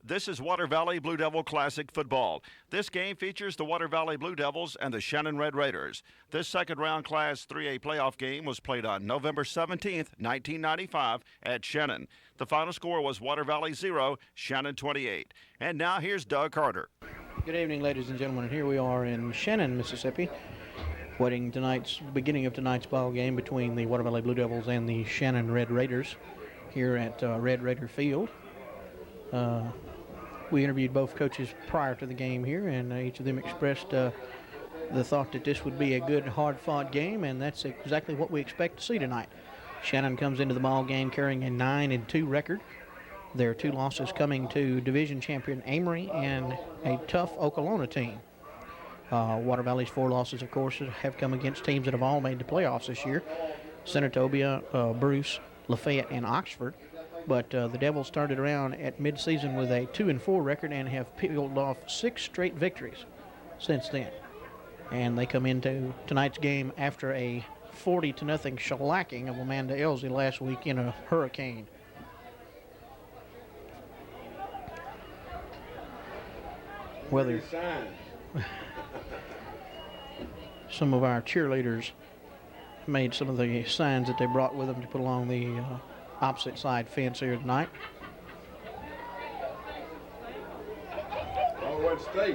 This is Water Valley Blue Devil Classic Football. This game features the Water Valley Blue Devils and the Shannon Red Raiders. This second round Class 3A playoff game was played on November 17th, 1995 at Shannon. The final score was Water Valley 0, Shannon 28. And now here's Doug Carter. Good evening, ladies and gentlemen. Here we are in Shannon, Mississippi, waiting beginning of tonight's ball game between the Water Valley Blue Devils and the Shannon Red Raiders here at Red Raider Field. We interviewed both coaches prior to the game here, and each of them expressed the thought that this would be a good, hard-fought game, and that's exactly what we expect to see tonight. Shannon comes into the ball game carrying a 9-2 record. Their two losses coming to division champion Amory and a tough Okolona team. Water Valley's 4 losses, of course, have come against teams that have all made the playoffs this year: Senatobia, Bruce, Lafayette, and Oxford. But the Devils started around at midseason with a 2-4 record and have peeled off 6 straight victories since then. And they come into tonight's game after a 40-0 shellacking of Amanda Elsie last week in a hurricane. Whether some of our cheerleaders made some of the signs that they brought with them to put along the opposite side fence here tonight. Long way to stay,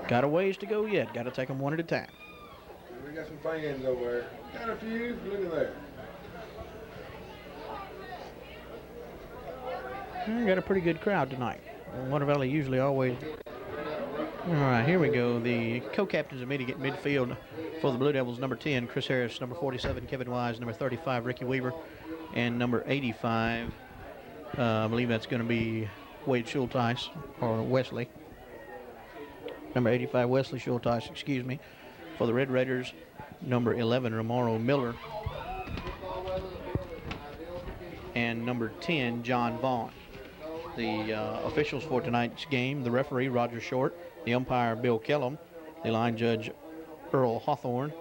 Got a ways to go yet. Got to take them one at a time. We got some fans over there. Got a few. Look at that. We got a pretty good crowd tonight. Water Valley usually always. All right, here we go. The co-captains immediate midfield for the Blue Devils: number 10, Chris Harris; number 47, Kevin Wise; number 35, Ricky Weaver; and number 85, I believe that's going to be Wade Schulteis, or Wesley. Number 85, Wesley Schulteis, excuse me. For the Red Raiders, number 11, Romaro Miller. And number 10, John Vaughn. The officials for tonight's game: the referee, Roger Short; the umpire, Bill Kellum; the line judge, Earl Hawthorne;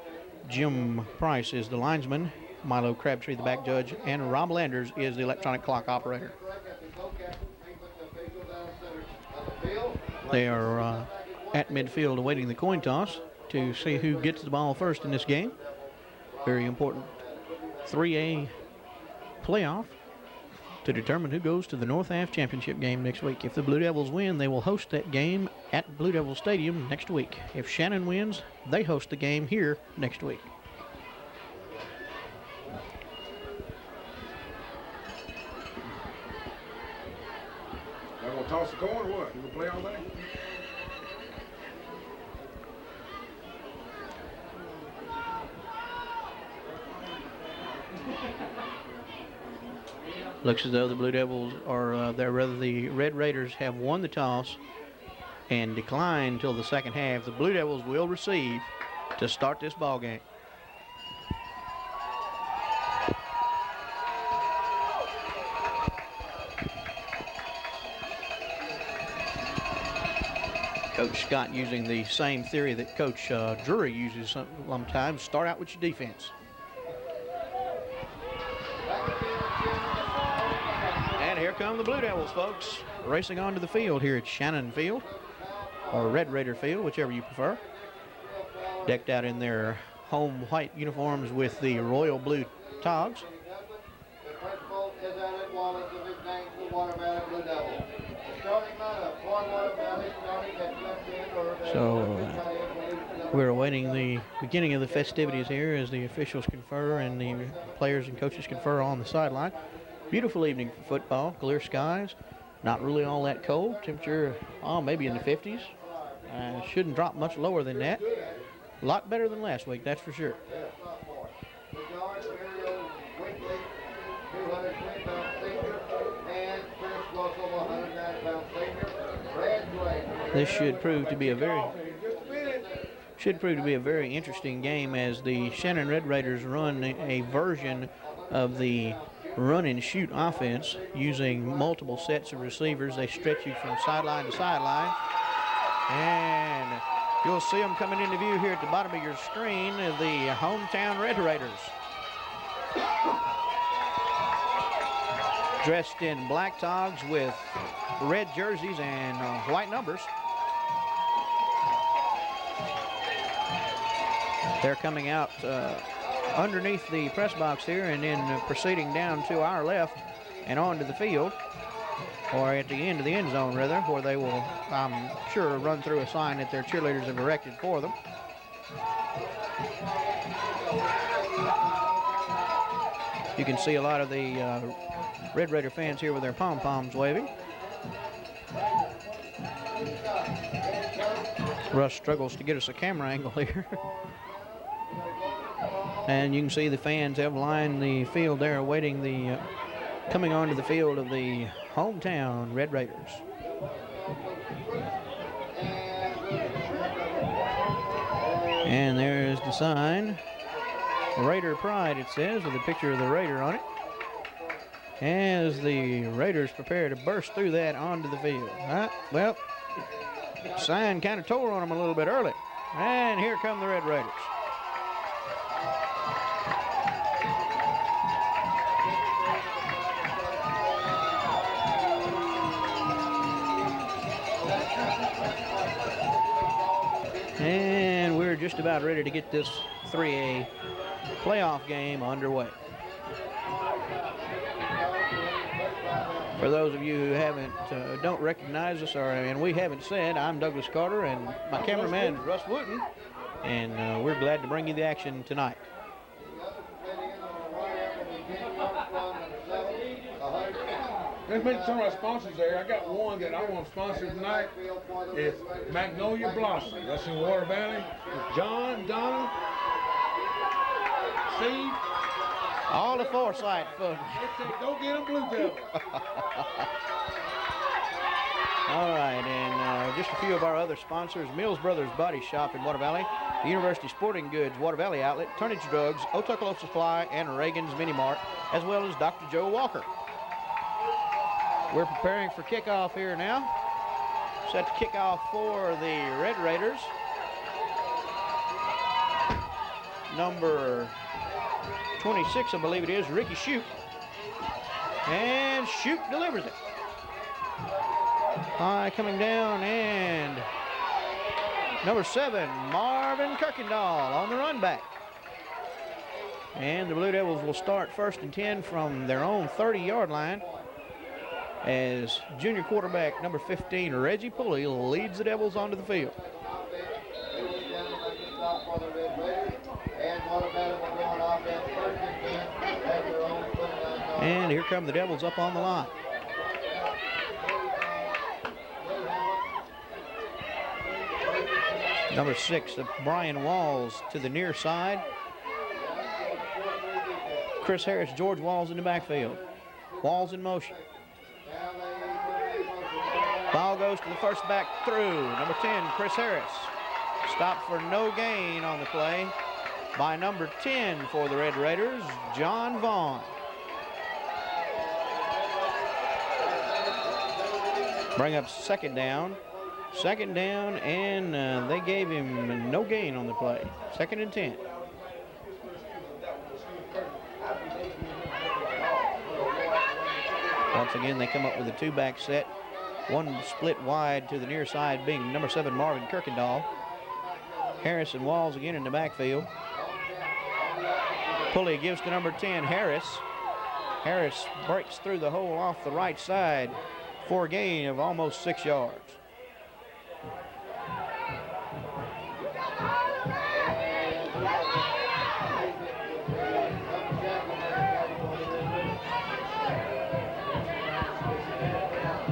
Jim Price is the linesman; Milo Crabtree, the back judge; and Rob Landers is the electronic clock operator. They are at midfield awaiting the coin toss to see who gets the ball first in this game. Very important 3A playoff to determine who goes to the North Half Championship game next week. If the Blue Devils win, they will host that game at Blue Devil Stadium next week. If Shannon wins, they host the game here next week. Y'all gonna toss the coin or what? You gonna play all day? Looks as though the Blue Devils are, the Red Raiders have won the toss and declined until the second half. The Blue Devils will receive to start this ball game. Coach Scott using the same theory that Coach Drury uses sometimes: start out with your defense. Here come the Blue Devils, folks, racing onto the field here at Shannon Field, or Red Raider Field, whichever you prefer. Decked out in their home white uniforms with the royal blue togs. So we're awaiting the beginning of the festivities here as the officials confer and the players and coaches confer on the sideline. Beautiful evening for football, clear skies, not really all that cold. Temperature, maybe in the 50s. Shouldn't drop much lower than that. A lot better than last week, that's for sure. This should prove to be a very interesting game as the Shannon Red Raiders run a version of the run and shoot offense using multiple sets of receivers. They stretch you from sideline to sideline, and you'll see them coming into view here at the bottom of your screen, the hometown Red Raiders. dressed in black togs with red jerseys and white numbers. They're coming out underneath the press box here and then proceeding down to our left and onto the field, or at the end of the end zone rather, where they will, I'm sure, run through a sign that their cheerleaders have erected for them. You can see a lot of the Red Raider fans here with their pom-poms waving. Russ struggles to get us a camera angle here. And you can see the fans have lined the field there awaiting the coming onto the field of the hometown Red Raiders. And there's the sign. Raider Pride, it says, with a picture of the Raider on it, as the Raiders prepare to burst through that onto the field. Well, sign kind of tore on them a little bit early. And here come the Red Raiders. And we're just about ready to get this 3A playoff game underway. For those of you who don't recognize us, and we haven't said, I'm Douglas Carter, and my cameraman is Russ Wooten, and we're glad to bring you the action tonight. Let's mention some of our sponsors there. I got one that I want to sponsor tonight. It's Magnolia Blossom. That's in Water Valley. It's John, Donna, Steve. All the foresight fun. Go get them, Blue Devil. All right, and just a few of our other sponsors: Mills Brothers Body Shop in Water Valley, the University Sporting Goods Water Valley Outlet, Turnage Drugs, Otucalo Supply, and Reagan's Mini Mart, as well as Dr. Joe Walker. We're preparing for kickoff here now. Set to kick off for the Red Raiders. Number 26, I believe it is, Ricky Shoup. And Shoup delivers it. High coming down, and number 7, Marvin Kirkendall on the run back. And the Blue Devils will start 1st and 10 from their own 30-yard line, as junior quarterback number 15, Reggie Pulley, leads the Devils onto the field. And here come the Devils up on the line. Number 6, Brian Walls to the near side. Chris Harris, George Walls in the backfield. Walls in motion. Ball goes to the first back through. Number 10, Chris Harris. Stopped for no gain on the play by number 10 for the Red Raiders, John Vaughn. Bring up second down. Second down, and they gave him no gain on the play. 2nd and 10. Once again, they come up with a 2-back set. One split wide to the near side being number 7, Marvin Kirkendall. Harris and Walls again in the backfield. Pulley gives to number 10, Harris. Harris breaks through the hole off the right side for a gain of almost 6 yards.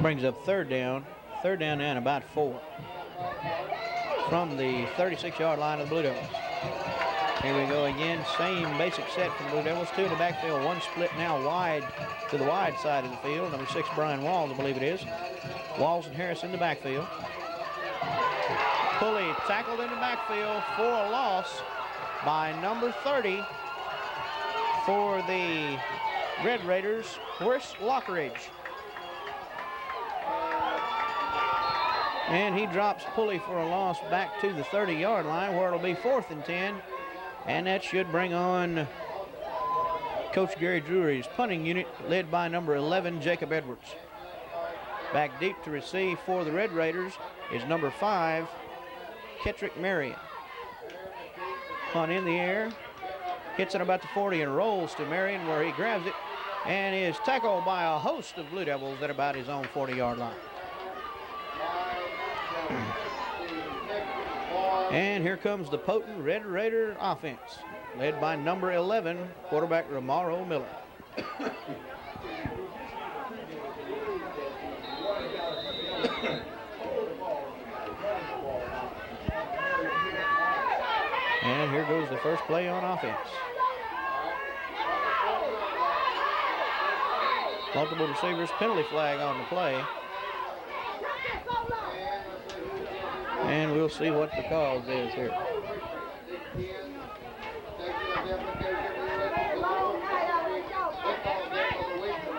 Brings up third down and about 4 from the 36-yard line of the Blue Devils. Here we go again, same basic set for the Blue Devils. 2 in the backfield, 1 split now wide to the wide side of the field. Number 6, Brian Walls, I believe it is. Walls and Harris in the backfield. Pulley tackled in the backfield for a loss by number 30 for the Red Raiders, Horace Lockridge. And he drops Pulley for a loss back to the 30-yard line, where it'll be 4th and 10. And that should bring on Coach Gary Drury's punting unit, led by number 11, Jacob Edwards. Back deep to receive for the Red Raiders is number 5, Kettrick Marion. Punt in the air, hits it about the 40 and rolls to Marion where he grabs it and is tackled by a host of Blue Devils at about his own 40-yard line. And here comes the potent Red Raider offense, led by number 11, quarterback Romaro Miller. And here goes the first play on offense. Multiple receivers, penalty flag on the play. And we'll see what the cause is here.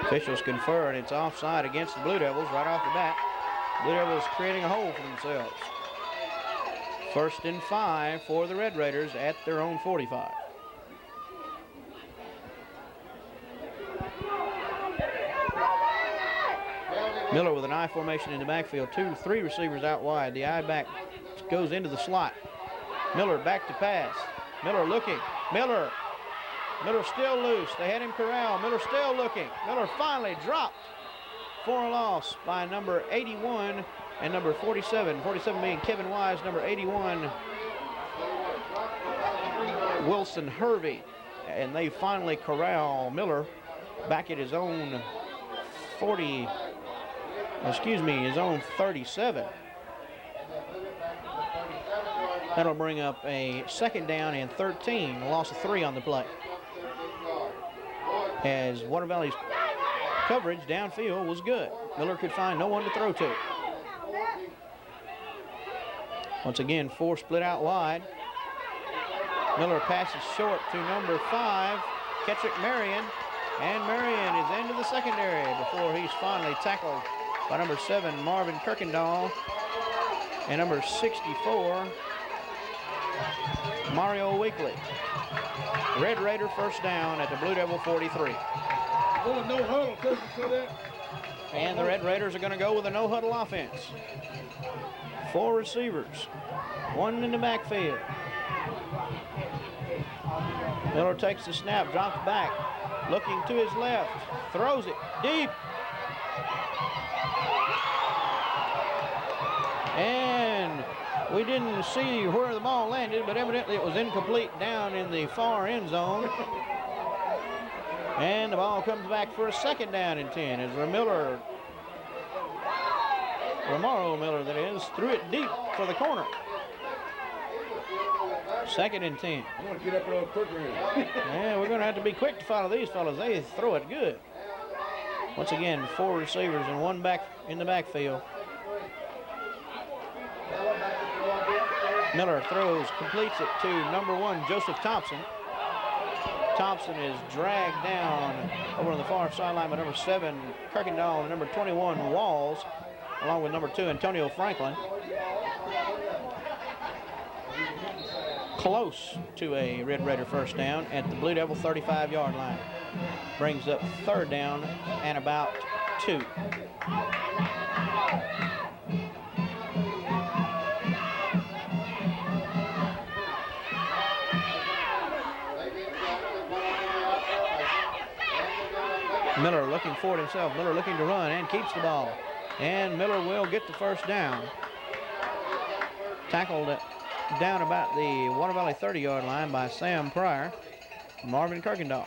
Officials confer, and it's offside against the Blue Devils right off the bat. Blue Devils creating a hole for themselves. 1st and 5 for the Red Raiders at their own 45. Miller with an I formation in the backfield. 2-3 receivers out wide. The I back goes into the slot. Miller back to pass. Miller looking. Miller still loose. They had him corralled. Miller still looking. Miller finally dropped for a loss by number 81 and number 47. 47 being Kevin Wise, number 81, Wilson Hervey. And they finally corral Miller back at his own his own 37. That'll bring up a 2nd down and 13, a loss of 3 on the play. As Water Valley's coverage downfield was good. Miller could find no one to throw to. Once again, 4 split out wide. Miller passes short to number 5, Kettrick Marion, and Marion is into the secondary before he's finally tackled by number 7, Marvin Kirkendall, and number 64, Mario Weekly. Red Raider first down at the Blue Devil 43. Oh, no huddle, Coach, you see that? And the Red Raiders are going to go with a no-huddle offense. 4 receivers, 1 in the backfield. Miller takes the snap, drops back, looking to his left, throws it deep. And we didn't see where the ball landed, but evidently it was incomplete down in the far end zone. And the ball comes back for a 2nd down and 10 as Romaro Miller, that is, threw it deep for the corner. 2nd and 10. I'm going to get up a little quicker here. Yeah, we're going to have to be quick to follow these fellas. They throw it good. Once again, 4 receivers and 1 back in the backfield. Miller throws, completes it to number 1, Joseph Thompson. Thompson is dragged down over on the far sideline by number 7, Kirkendall, and number 21, Walls, along with number 2, Antonio Franklin. Close to a Red Raider first down at the Blue Devil 35-yard line. Brings up 3rd down and about 2. Miller looking for it himself. Miller looking to run and keeps the ball. And Miller will get the first down. Tackled down about the Water Valley 30-yard line by Sam Pryor, Marvin Kirkendall.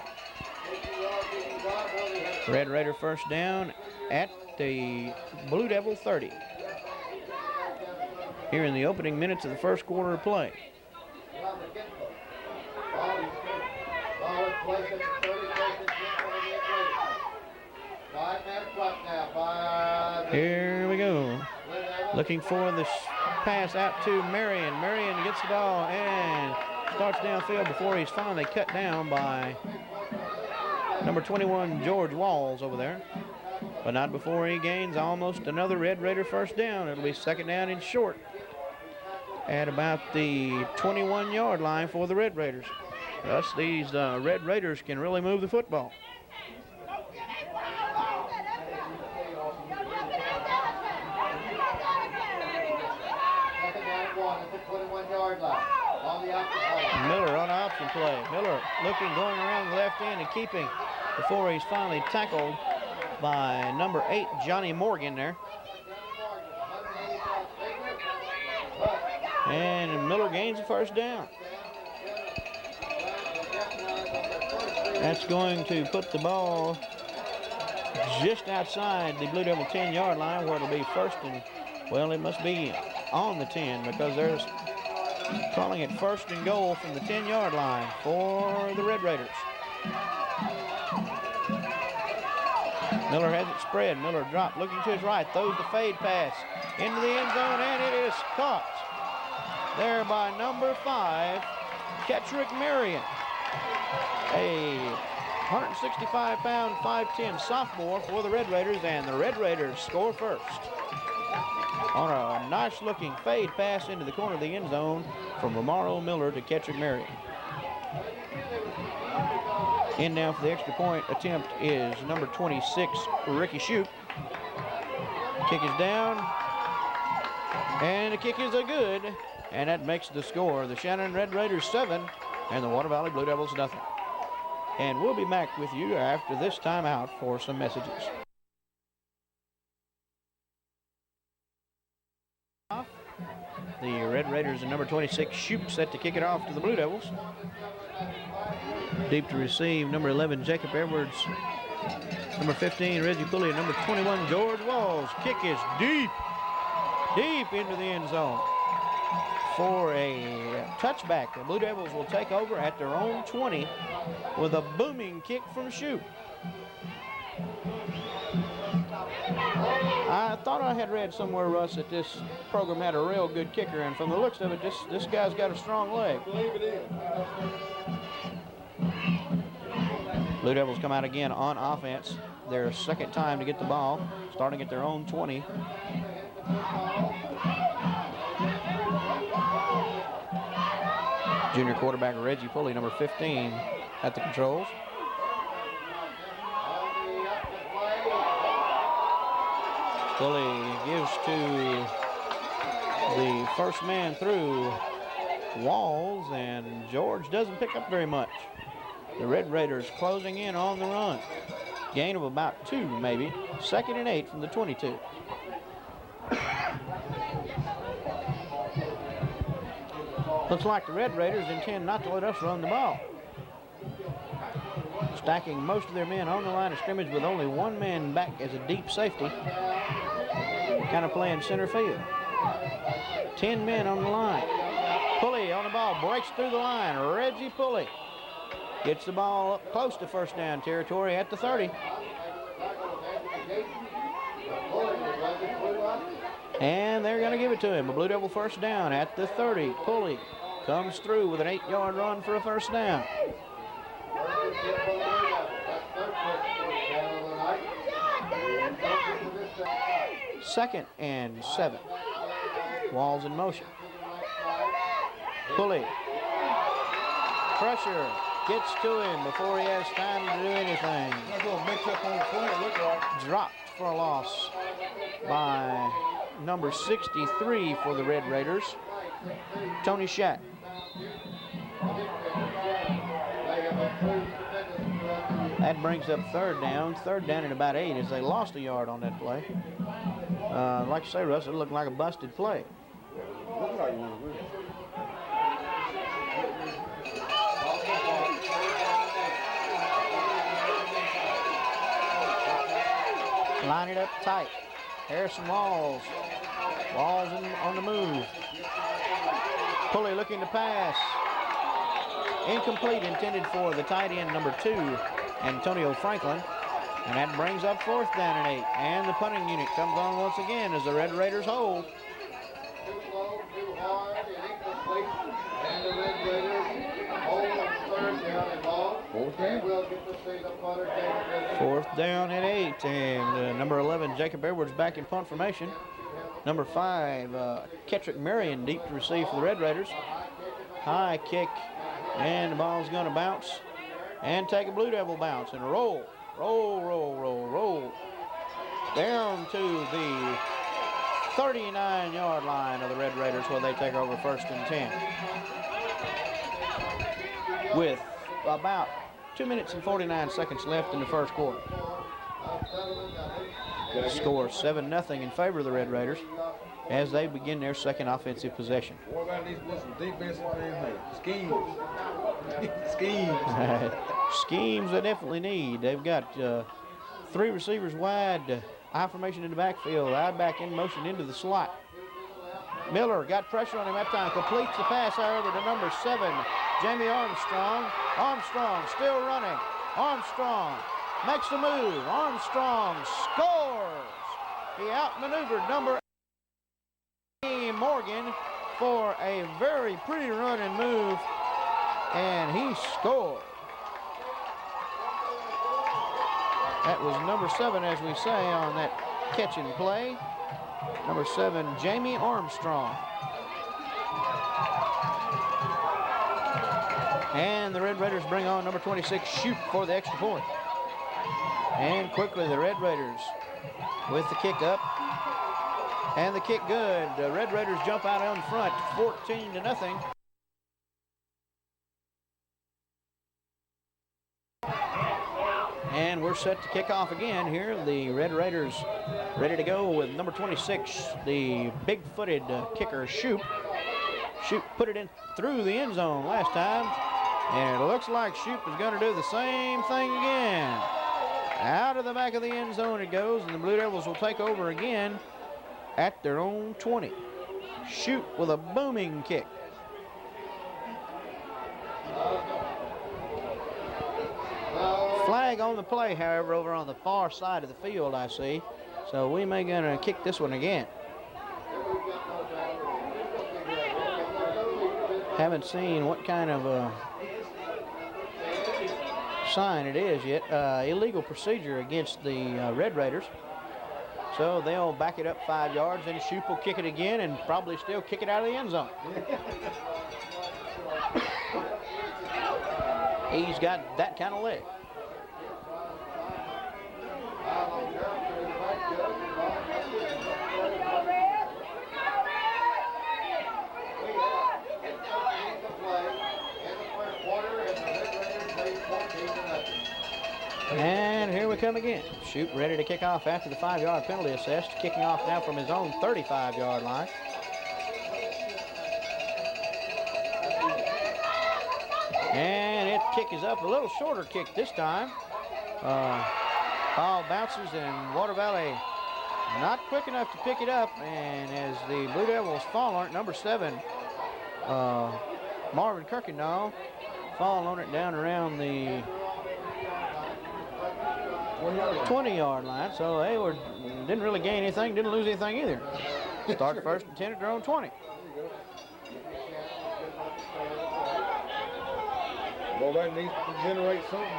Red Raider first down at the Blue Devil 30. Here in the opening minutes of the first quarter of play. Here we go. Looking for the pass out to Marion. Marion gets the ball and starts downfield before he's finally cut down by number 21, George Walls over there. But not before he gains almost another Red Raider first down. It'll be 2nd down and short at about the 21-yard line for the Red Raiders. Thus, these Red Raiders can really move the football. Miller on option play. Miller looking, going around the left end and keeping before he's finally tackled by number 8, Johnny Morgan there. And Miller gains the first down. That's going to put the ball just outside the Blue Devil 10-yard line, where it'll be first and, well, it must be on the 10 because they're calling it first and goal from the 10-yard line for the Red Raiders. Miller has it spread. Miller dropped, looking to his right, throws the fade pass into the end zone, and it is caught there by number 5, Kettrick Marion, a 165-pound, 5'10" sophomore for the Red Raiders, and the Red Raiders score first on a nice-looking fade pass into the corner of the end zone from Romaro Miller to Kettrick Marion. In now for the extra point attempt is number 26, Ricky Shoup. Kick is down, and the kick is a good, and that makes the score. The Shannon Red Raiders 7 and the Water Valley Blue Devils nothing. And we'll be back with you after this timeout for some messages. The Red Raiders and number 26, Shoup, set to kick it off to the Blue Devils. Deep to receive, number 11, Jacob Edwards. Number 15, Reggie Pulley. Number 21, George Walls. Kick is deep into the end zone for a touchback. The Blue Devils will take over at their own 20 with a booming kick from Shoup. I thought I had read somewhere, Russ, that this program had a real good kicker, and from the looks of it, this guy's got a strong leg. Blue Devils come out again on offense. Their second time to get the ball, starting at their own 20. Junior quarterback Reggie Pulley, number 15, at the controls. Pulley gives to the first man through, Walls, and George doesn't pick up very much. The Red Raiders closing in on the run. Gain of about 2, maybe. 2nd and 8 from the 22. Looks like the Red Raiders intend not to let us run the ball. Stacking most of their men on the line of scrimmage with only one man back as a deep safety. Kind of playing center field. 10 men on the line. Pulley on the ball, breaks through the line. Reggie Pulley gets the ball up close to first down territory at the 30. And they're going to give it to him. A Blue Devil first down at the 30. Pulley comes through with an 8-yard run for a first down. Second and 7. Walls in motion. Pulley. Pressure. Gets to him before he has time to do anything. Dropped for a loss by number 63 for the Red Raiders, Tony Schatt. That brings up third down at about 8 as they lost a yard on that play. Like you say, Russ, it looked like a busted play. Line it up tight. Harrison Walls. Walls on the move. Pulley looking to pass. Incomplete, intended for the tight end, number 2, Antonio Franklin. And that brings up fourth down and 8. And the punting unit comes on once again as the Red Raiders hold. Too low, too hard, and incomplete. And the Red Raiders hold on 3rd down and long. And we'll get to see the punter take it. 4th down and 8. And number 11, Jacob Edwards, back in punt formation. Number 5, Kettrick Marion, deep to receive for the Red Raiders. High kick And the ball's going to bounce and take a Blue Devil bounce and roll. Down to the 39-yard line of the Red Raiders where they take over 1st and 10. With about 2 minutes and 49 seconds left in the first quarter. Score 7-0 in favor of the Red Raiders as they begin their second offensive possession. What about these some defensive things there? Schemes. Schemes they definitely need. They've got 3 receivers wide, I formation in the backfield, I back in motion into the slot. Miller got pressure on him that time, completes the pass, however, to number 7, Jamie Armstrong. Armstrong still running. Armstrong makes the move. Armstrong scores. He outmaneuvered number 8, Morgan, for a very pretty run and move, and he scored. That was number 7, as we say, on that catch and play. Number 7, Jamie Armstrong. And the Red Raiders bring on number 26, Shoot, for the extra point. And quickly the Red Raiders with the kick up. And the kick good. The Red Raiders jump out on front, 14-0. And we're set to kick off again here. The Red Raiders ready to go with number 26, the big-footed kicker, Shoop. Shoop put it in through the end zone last time. And it looks like Shoop is going to do the same thing again. Out of the back of the end zone it goes, and the Blue Devils will take over again at their own 20. Shoot with a booming kick. Flag on the play, however, over on the far side of the field, I see. So we may gonna kick this one again. Haven't seen what kind of sign it is yet. Illegal procedure against the Red Raiders. So they'll back it up 5 yards, and Shoop will kick it again and probably still kick it out of the end zone. He's got that kind of leg. And here we come again. Shoot ready to kick off after the 5-yard penalty assessed. Kicking off now from his own 35-yard line. And it kick is up, a little shorter kick this time. Ball bounces and Water Valley not quick enough to pick it up. And as the Blue Devils fall on it, number 7, Marvin Kirkendall, fall on it down around the 20-yard line, so they didn't really gain anything, didn't lose anything either. Start 1st and 10 at their own 20. Well, that needs to generate something.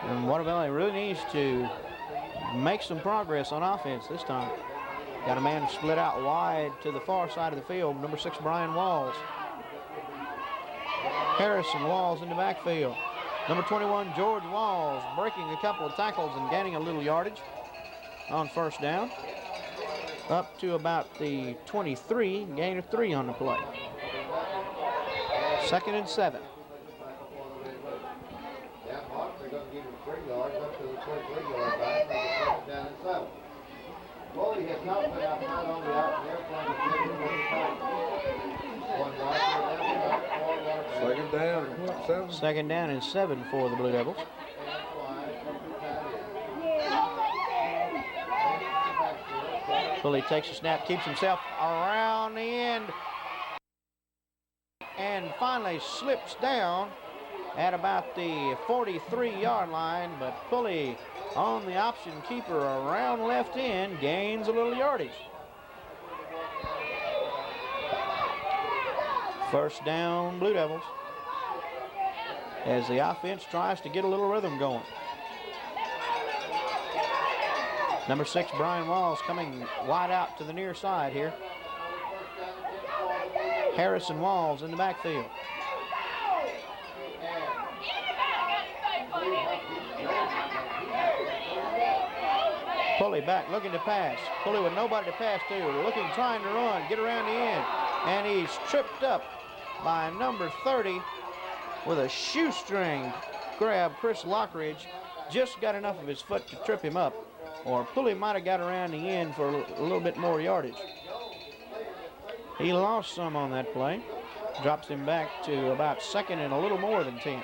And Water Valley really needs to make some progress on offense this time. Got a man split out wide to the far side of the field, number 6, Brian Walls. Harrison Walls in the backfield. Number 21, George Walls, breaking a couple of tackles and gaining a little yardage on 1st down. Up to about the 23, gain of 3 on the play. 2nd and 7. Foley has not been out front on the out there playing Second down, what, 7? 2nd down and 7 for the Blue Devils. Foley takes a snap, keeps himself around the end, and finally slips down at about the 43-yard line, but Pulley on the option keeper around left end gains a little yardage. 1st down, Blue Devils, as the offense tries to get a little rhythm going. Number 6, Brian Walls, coming wide out to the near side here. Harrison Walls in the backfield. Pulley back, looking to pass. Pulley with nobody to pass to. Looking, trying to run, get around the end. And he's tripped up by number 30 with a shoestring grab. Chris Lockridge just got enough of his foot to trip him up. Or Pulley might have got around the end for a little bit more yardage. He lost some on that play. Drops him back to about second and a little more than 10.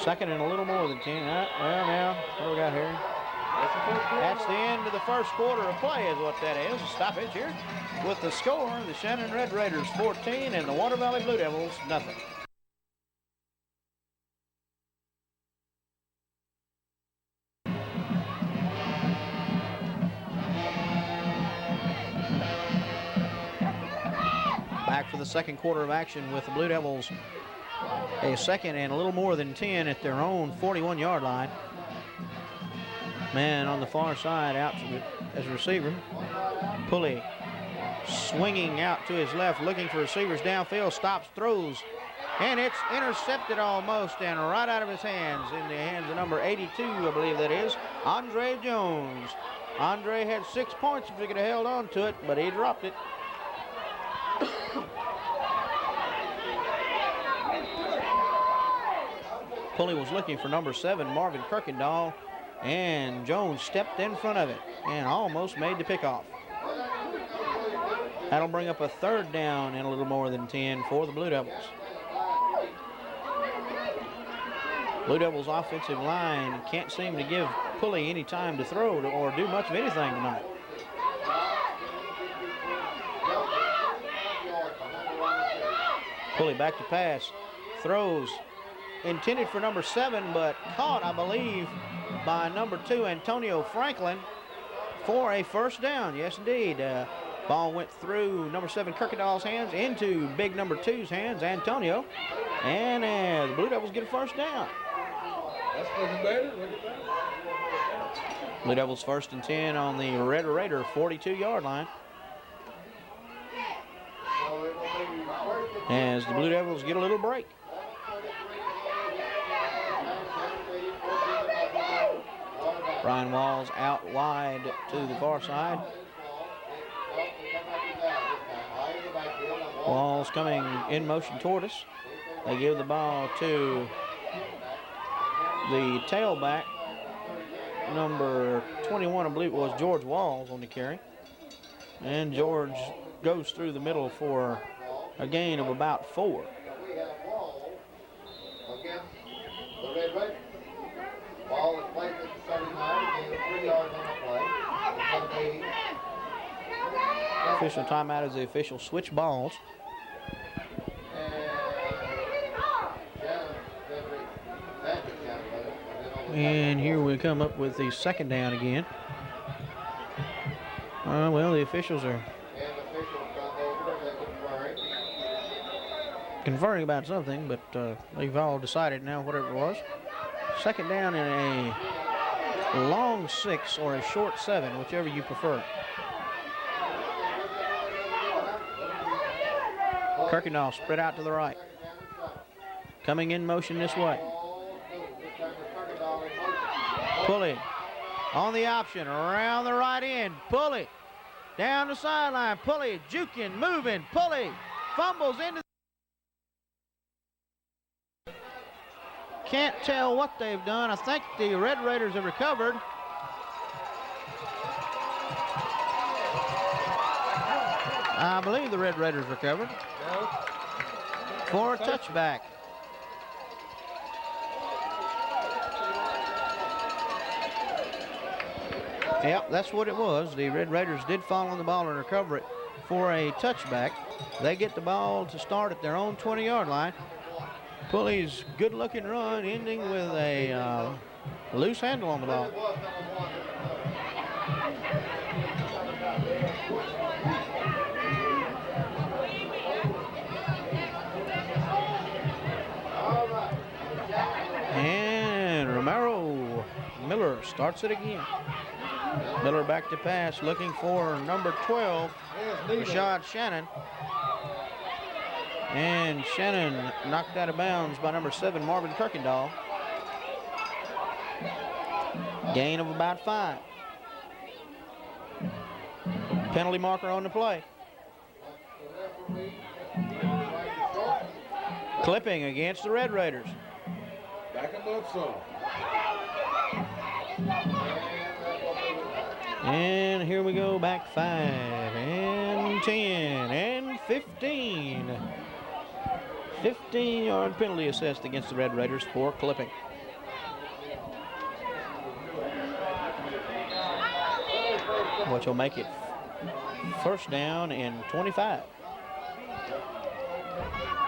Second and a little more than 10. Well, now, what do we got here? That's the end of the first quarter of play is what that is. Stoppage here with the score, the Shannon Red Raiders 14 and the Water Valley Blue Devils nothing. Back for the second quarter of action with the Blue Devils a second and a little more than 10 at their own 41-yard line. Man on the far side out as a receiver. Pulley swinging out to his left, looking for receivers downfield, stops, throws, and it's intercepted almost and right out of his hands, in the hands of number 82, I believe that is, Andre Jones. Andre had 6 points if he could have held on to it, but he dropped it. Pulley was looking for number 7, Marvin Kirkendall, and Jones stepped in front of it and almost made the pickoff. That'll bring up a third down and a little more than 10 for the Blue Devils. Blue Devils offensive line can't seem to give Pulley any time to throw or do much of anything tonight. Pulley back to pass, throws, intended for number 7, but caught, I believe, by number 2, Antonio Franklin, for a first down. Yes, indeed. Ball went through number 7, Kirkendall's hands, into big number 2's hands, Antonio. And the Blue Devils get a first down. That's looking better. Look at that. Blue Devils 1st and 10 on the Red Raider 42-yard line. As the Blue Devils get a little break. Ryan Walls out wide to the far side. Walls coming in motion toward us. They give the ball to the tailback, number 21, I believe it was George Walls on the carry. And George goes through the middle for a gain of about 4. Ball is placed at the 79, gain of 3 yards on the play. Official timeout as the official switch balls. And here we come up with the second down again. Well, the officials are conferring about something, but they've all decided now whatever it was. Second down in a long 6 or a short 7, whichever you prefer. Kirkendall spread out to the right. Coming in motion this way. Pulley on the option, around the right end. Pulley down the sideline. Pulley juking, moving. Pulley fumbles into. Can't tell what they've done. I think the Red Raiders have recovered. I believe the Red Raiders recovered for a touchback. Yep, that's what it was. The Red Raiders did fall on the ball and recover it for a touchback. They get the ball to start at their own 20-yard line. Pulley's good-looking run ending with a loose handle on the ball. And Romaro Miller starts it again. Miller back to pass, looking for number 12, Rashad Shannon. And Shannon knocked out of bounds by number 7, Marvin Kirkendall. Gain of about 5. Penalty marker on the play. Clipping against the Red Raiders. Back above some. And here we go, back 5 and 10 and 15. 15-yard penalty assessed against the Red Raiders for clipping. Which will make it first down and 25.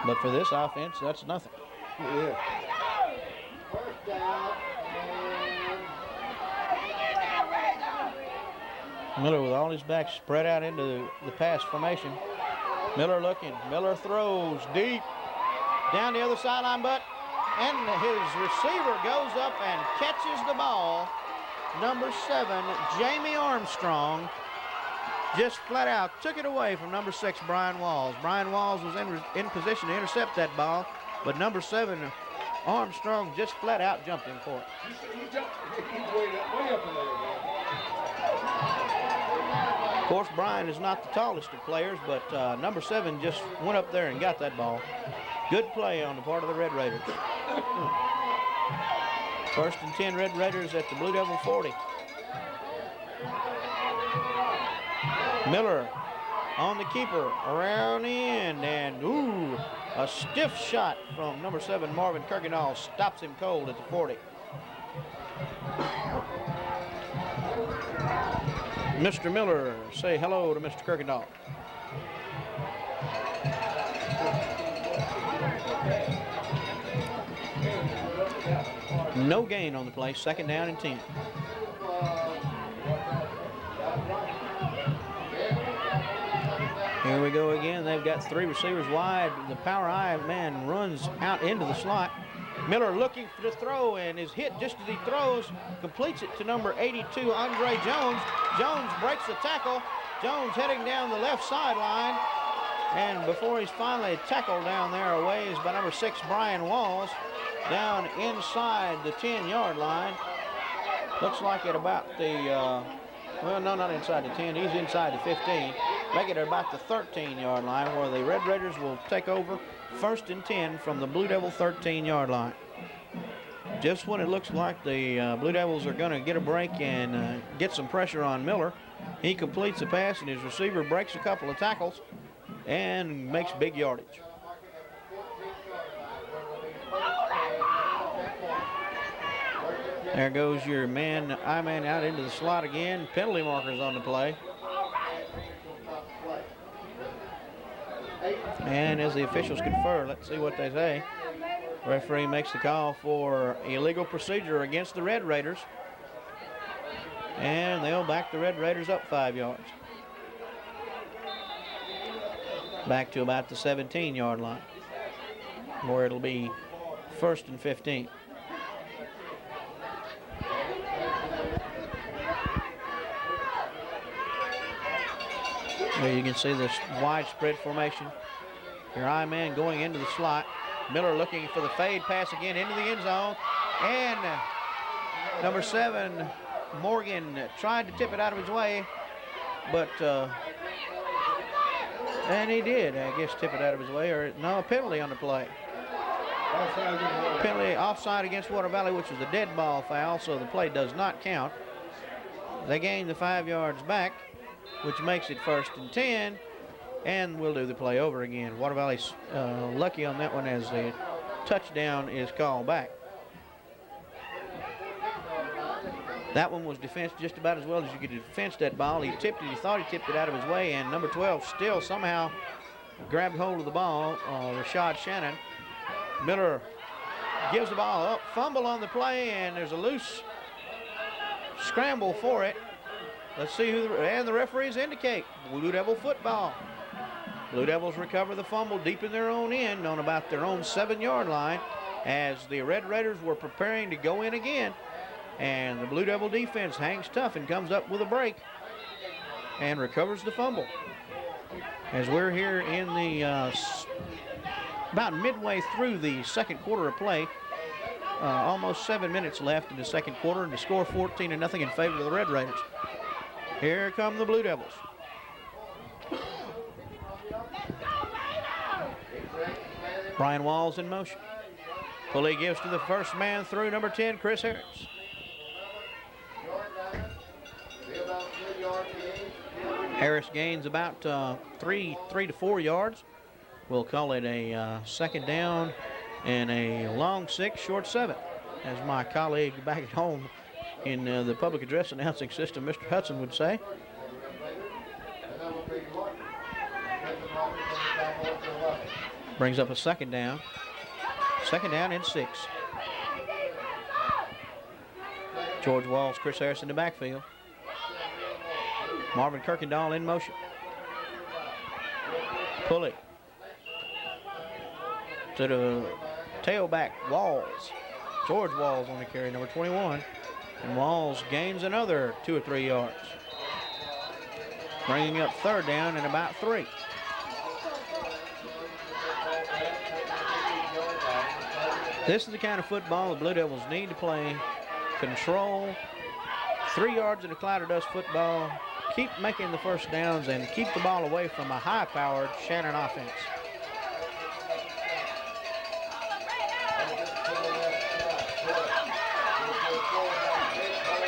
But for this offense, that's nothing. Yeah. First down and Miller with all his backs spread out into the pass formation. Miller looking. Miller throws deep down the other sideline, and his receiver goes up and catches the ball. Number 7, Jamie Armstrong, just flat out took it away from number 6, Brian Walls. Brian Walls was in position to intercept that ball, but number 7, Armstrong, just flat out jumped him for it. He jumped. He's way up in there, man. Of course, Brian is not the tallest of players, but number 7 just went up there and got that ball. Good play on the part of the Red Raiders. First and 10 Red Raiders at the Blue Devil 40. Miller on the keeper, around the end, and ooh, a stiff shot from number 7, Marvin Kirkendall, stops him cold at the 40. Mr. Miller, say hello to Mr. Kirkendall. No gain on the play, second down and 10. Here we go again. They've got 3 receivers wide. The power I man runs out into the slot. Miller looking to throw and is hit just as he throws, completes it to number 82, Andre Jones. Jones breaks the tackle. Jones heading down the left sideline. And before he's finally tackled down there a ways by number 6, Brian Walls, down inside the 10-yard line. Looks like at about the, well, no, not inside the 10. He's inside the 15. Make it about the 13-yard line where the Red Raiders will take over first and 10 from the Blue Devil 13-yard line. Just when it looks like the Blue Devils are going to get a break and get some pressure on Miller, he completes the pass and his receiver breaks a couple of tackles and makes big yardage. There goes your man out into the slot again. Penalty markers on the play. And as the officials confer, let's see what they say. Referee makes the call for illegal procedure against the Red Raiders. And they'll back the Red Raiders up 5 yards. Back to about the 17-yard line, where it'll be first and 15. There you can see this widespread formation. Your I-man going into the slot. Miller looking for the fade pass again into the end zone. And number 7, Morgan, tried to tip it out of his way, but and he did, I guess, tip it out of his way. Or no, a penalty on the play. Penalty offside against Water Valley, which was a dead ball foul, so the play does not count. They gain the 5 yards back, which makes it first and 10, and we'll do the play over again. Water Valley's lucky on that one as the touchdown is called back. That one was defensed just about as well as you could defense that ball. He tipped it, he thought he tipped it out of his way, and number 12 still somehow grabbed hold of the ball, Rashad Shannon. Miller gives the ball up, fumble on the play, and there's a loose scramble for it. Let's see who, and the referees indicate Blue Devil football. Blue Devils recover the fumble deep in their own end on about their own 7-yard line as the Red Raiders were preparing to go in again. And the Blue Devil defense hangs tough and comes up with a break and recovers the fumble. As we're here in the about midway through the second quarter of play. Almost 7 minutes left in the second quarter, and the score 14-0 in favor of the Red Raiders. Here come the Blue Devils. Brian Walls in motion. Pulley gives to the first man through, number 10, Chris Harris. Harris gains about 3 to 4 yards. We'll call it a second down and a long 6, short 7. As my colleague back at home in the public address announcing system, Mr. Hudson, would say. Brings up a second down. Second down and 6. George Walls, Chris Harris in the backfield. Marvin Kirkendall in motion. Pulley to the tailback, Walls. George Walls on the carry, number 21. And Walls gains another 2 or 3 yards. Bringing up third down and about 3. This is the kind of football the Blue Devils need to play. Control, 3 yards in a cloud of dust football. Keep making the first downs and keep the ball away from a high-powered Shannon offense.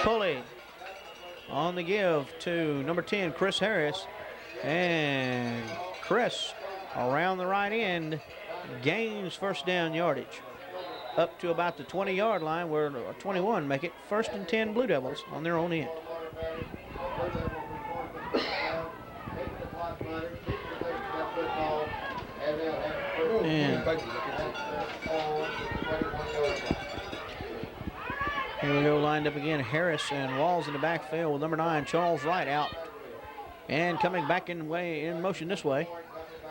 Pulley on the give to number 10, Chris Harris. And Chris around the right end gains first down yardage up to about the 20-yard line, where 21 make it 1st and 10 Blue Devils on their own end. And here we go, lined up again. Harris and Walls in the backfield with number 9, Charles Wright out. And coming back in motion this way.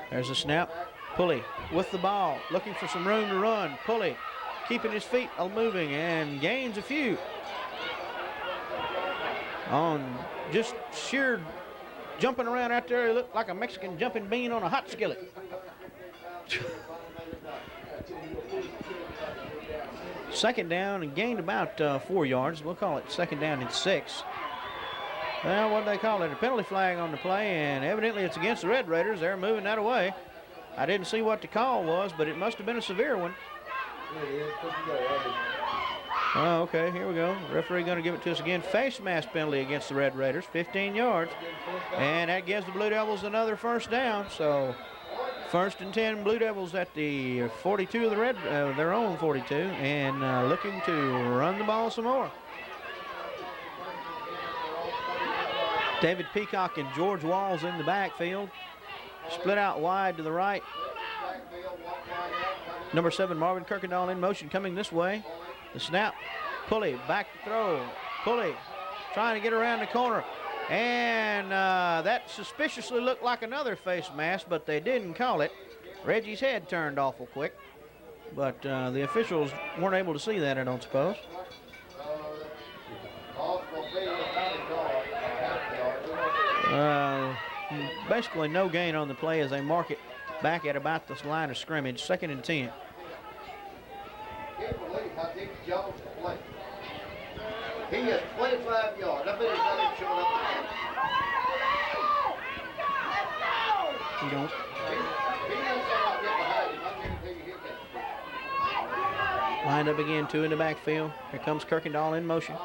There's a snap. Pulley with the ball, looking for some room to run. Pulley keeping his feet moving and gains a few. On just sheer jumping around out there, he looked like a Mexican jumping bean on a hot skillet. Second down and gained about 4 yards. We'll call it second down and 6. Well, what do they call it? A penalty flag on the play, and evidently it's against the Red Raiders. They're moving that away. I didn't see what the call was, but it must have been a severe one. Oh, okay, here we go. Referee going to give it to us again. Face mask penalty against the Red Raiders, 15 yards. And that gives the Blue Devils another first down. So 1st and 10 Blue Devils at the 42 of the their own 42, and looking to run the ball some more. David Peacock and George Walls in the backfield. Split out wide to the right. Number 7, Marvin Kirkendall in motion, coming this way. The snap. Pulley back to throw. Pulley trying to get around the corner. And that suspiciously looked like another face mask, but they didn't call it. Reggie's head turned awful quick. But the officials weren't able to see that, I don't suppose. Basically no gain on the play as they mark it back at about this line of scrimmage, 2nd and 10. He is 25 yards. I bet he's not even showing up. You don't. He knows how to get behind him. I guarantee you he can. Lined up again, 2 in the backfield. Here comes Kirkendall in motion.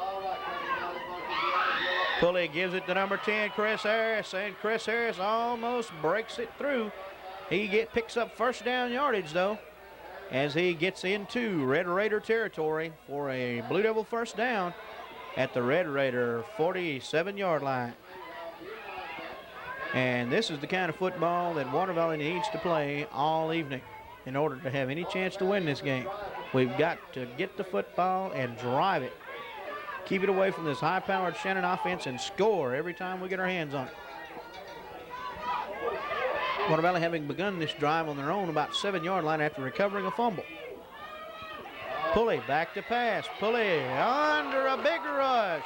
Pulley gives it to number 10, Chris Harris, and Chris Harris almost breaks it through. He picks up first down yardage, though, as he gets into Red Raider territory for a Blue Devil first down at the Red Raider 47-yard line. And this is the kind of football that Water Valley needs to play all evening in order to have any chance to win this game. We've got to get the football and drive it. Keep it away from this high-powered Shannon offense and score every time we get our hands on it. Water Valley having begun this drive on their own about 7-yard line after recovering a fumble. Pulley back to pass. Pulley under a big rush.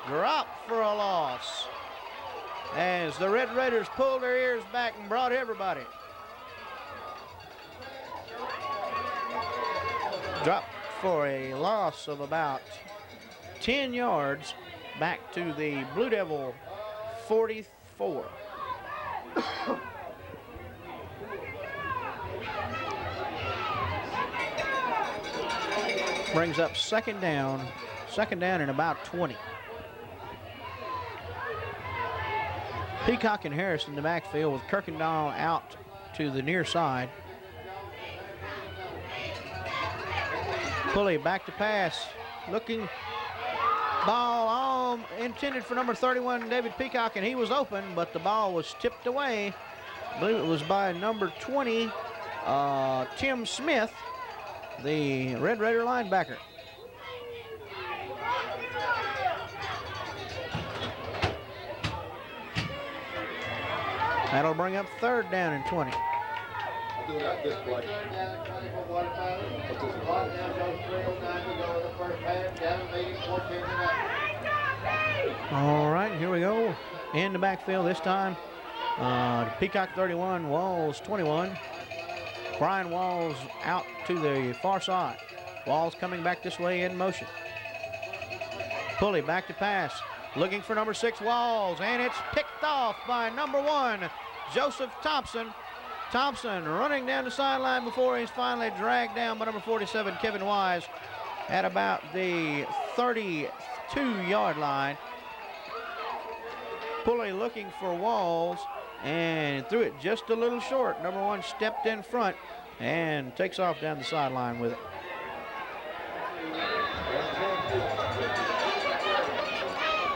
Drop for a loss. As the Red Raiders pulled their ears back and brought everybody. Dropped for a loss of about 10 yards back to the Blue Devil 44. Brings up second down and about 20. Peacock and Harris in the backfield with Kirkendall out to the near side. Pulley back to pass, looking, ball all intended for number 31, David Peacock, and he was open, but the ball was tipped away. I believe it was by number 20, Tim Smith, the Red Raider linebacker. That'll bring up third down and 20. All right, here we go. In the backfield this time. Peacock 31, Walls 21. Brian Walls out to the far side. Walls coming back this way in motion. Pulley back to pass. Looking for number 6, Walls, and it's picked off by number 1, Joseph Thompson. Thompson running down the sideline before he's finally dragged down by number 47, Kevin Wise, at about the 32-yard line. Pulley looking for Walls and threw it just a little short. Number 1 stepped in front and takes off down the sideline with it.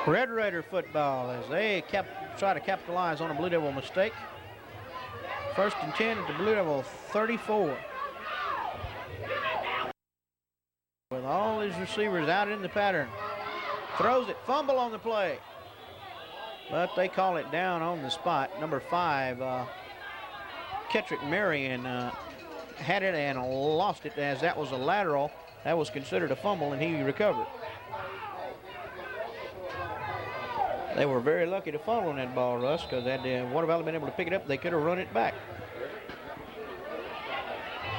Red Raider football as they try to capitalize on a Blue Devil mistake. First and 10 at the Blue Devil 34. With all his receivers out in the pattern. Throws it, fumble on the play. But they call it down on the spot. Number 5, Kettrick Marion had it and lost it, as that was a lateral. That was considered a fumble and he recovered. They were very lucky to fumble on that ball, Russ, because had Water Valley been able to pick it up, they could have run it back.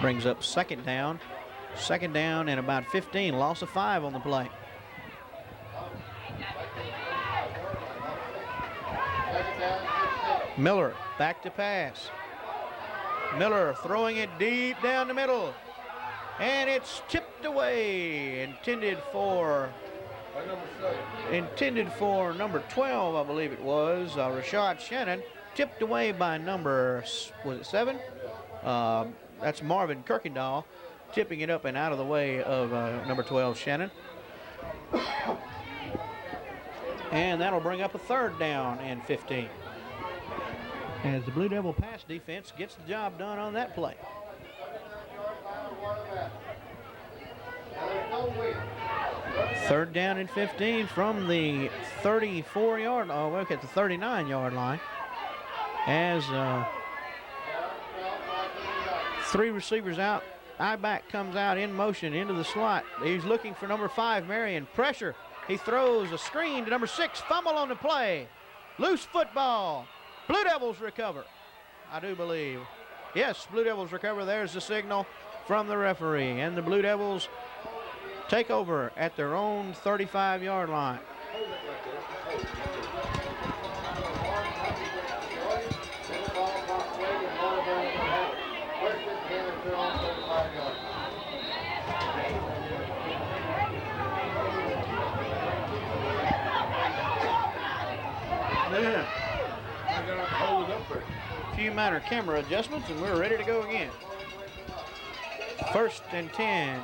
Brings up second down. Second down and about 15. Loss of 5 on the play. Miller back to pass. Miller throwing it deep down the middle. And it's tipped away. Intended for number 12, I believe it was, Rashad Shannon. Tipped away by number, was it 7? That's Marvin Kirkendall, tipping it up and out of the way of number 12, Shannon. And that'll bring up a third down and 15. As the Blue Devil pass defense gets the job done on that play. Third down and 15 from the 34-yard, look at the 39-yard line. As 3 receivers out, I-back comes out in motion into the slot. He's looking for number 5, Marion. Pressure. He throws a screen to number 6. Fumble on the play. Loose football. Blue Devils recover, I do believe. Yes, Blue Devils recover. There's the signal from the referee. And the Blue Devils take over at their own 35-yard line. A few minor camera adjustments and we're ready to go again. First and 10.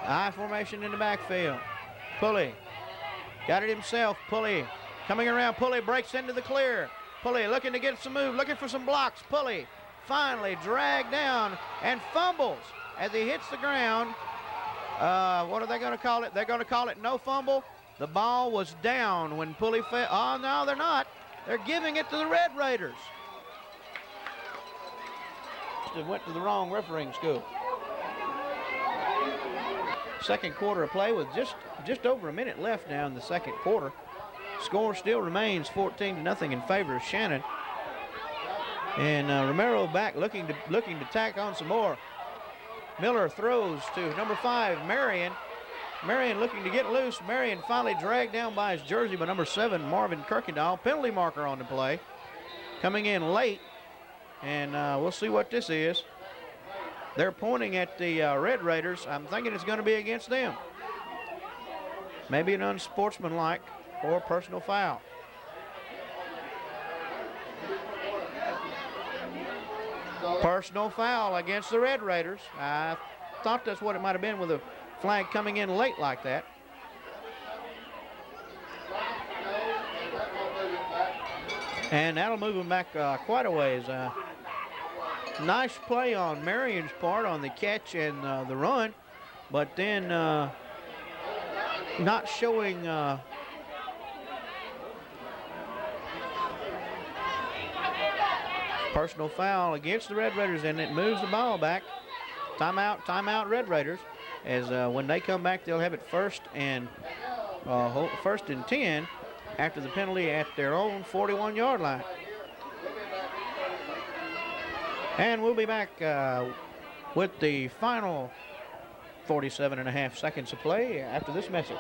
I formation in the backfield. Pulley got it himself. Pulley coming around. Pulley breaks into the clear. Pulley looking to get some move, looking for some blocks. Pulley finally dragged down and fumbles as he hits the ground. What are they going to call it? They're going to call it no fumble. The ball was down when Pulley fell. Oh, no, they're not. They're giving it to the Red Raiders. They went to the wrong refereeing school. Second quarter of play with just over a minute left now in the second quarter. Score still remains 14-0 in favor of Shannon. And Romero back looking to tack on some more. Miller throws to number 5, Marion. Marion looking to get loose. Marion finally dragged down by his jersey by number 7, Marvin Kirkendall. Penalty marker on the play. Coming in late, and we'll see what this is. They're pointing at the Red Raiders. I'm thinking it's going to be against them. Maybe an unsportsmanlike or personal foul. Personal foul against the Red Raiders. I thought that's what it might have been with a flag coming in late like that. And that'll move him back quite a ways. Nice play on Marion's part on the catch and the run, but then not showing personal foul against the Red Raiders, and it moves the ball back. Timeout, Red Raiders. As when they come back, they'll have it first and 10 after the penalty at their own 41-yard line. And we'll be back with the final 47.5 seconds of play after this message.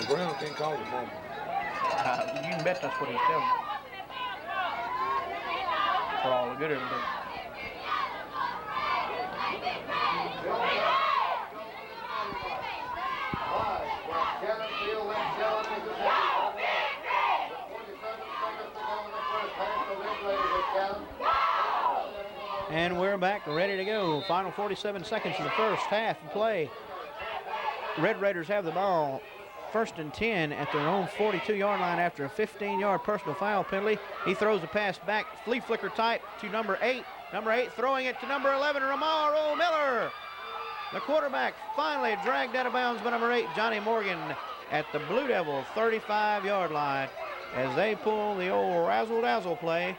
Brown can't call the moment. You can bet that's what he's telling you. For all the good of it. And we're back ready to go. Final 47 seconds of the first half of play. Red Raiders have the ball. First and 10 at their own 42-yard line after a 15-yard personal foul penalty. He throws a pass back, flea flicker tight to number 8. Number 8 throwing it to number 11, Romaro Miller. The quarterback finally dragged out of bounds by number 8, Johnny Morgan, at the Blue Devil 35-yard line as they pull the old razzle-dazzle play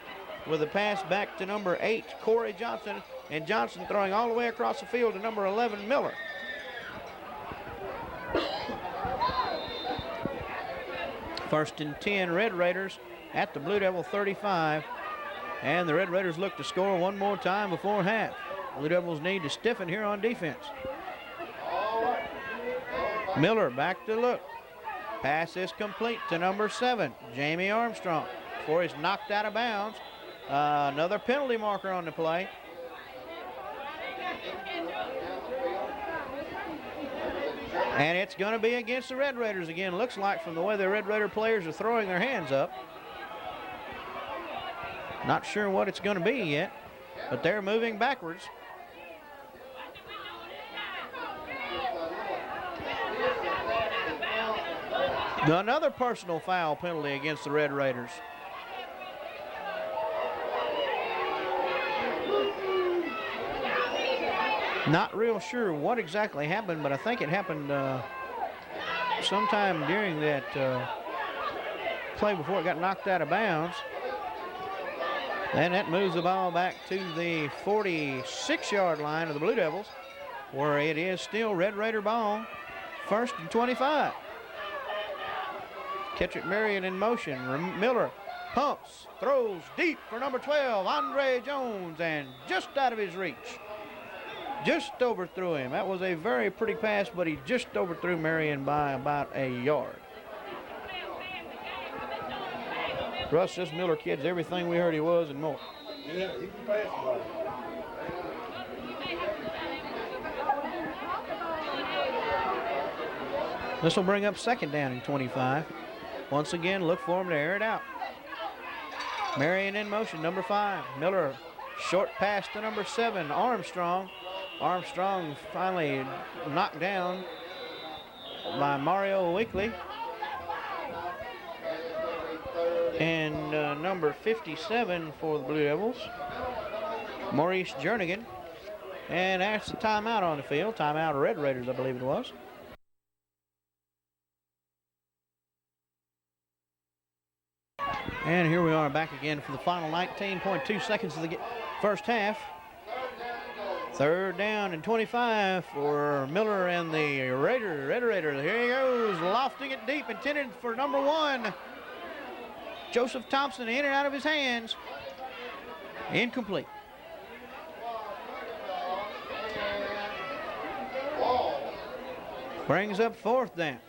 with a pass back to number 8, Corey Johnson, and Johnson throwing all the way across the field to number 11, Miller. First and 10, Red Raiders at the Blue Devil 35. And the Red Raiders look to score one more time before half. Blue Devils need to stiffen here on defense. Miller back to look. Pass is complete to number 7, Jamie Armstrong, before he's knocked out of bounds. Another penalty marker on the play. And it's going to be against the Red Raiders again. Looks like from the way the Red Raider players are throwing their hands up. Not sure what it's going to be yet, but they're moving backwards. Another personal foul penalty against the Red Raiders. Not real sure what exactly happened, but I think it happened sometime during that play before it got knocked out of bounds. And that moves the ball back to the 46-yard line of the Blue Devils, where it is still Red Raider ball, first and 25. Kettrick Marion in motion. Miller pumps, throws deep for number 12, Andre Jones, and just out of his reach. Just overthrew him. That was a very pretty pass, but he just overthrew Marion by about a yard. Russ, this Miller kid's everything we heard he was and more. Yeah, he can pass the ball. This will bring up second down and 25. Once again, look for him to air it out. Marion in motion, number 5. Miller, short pass to number 7, Armstrong. Armstrong finally knocked down by Mario Weekly. And number 57 for the Blue Devils, Maurice Jernigan. And that's the timeout on the field. Timeout of Red Raiders, I believe it was. And here we are back again for the final 19.2 seconds of the first half. Third down and 25 for Miller and the Red Raiders. Here he goes, lofting it deep, intended for number 1. Joseph Thompson in and out of his hands. Incomplete. Brings up 4th down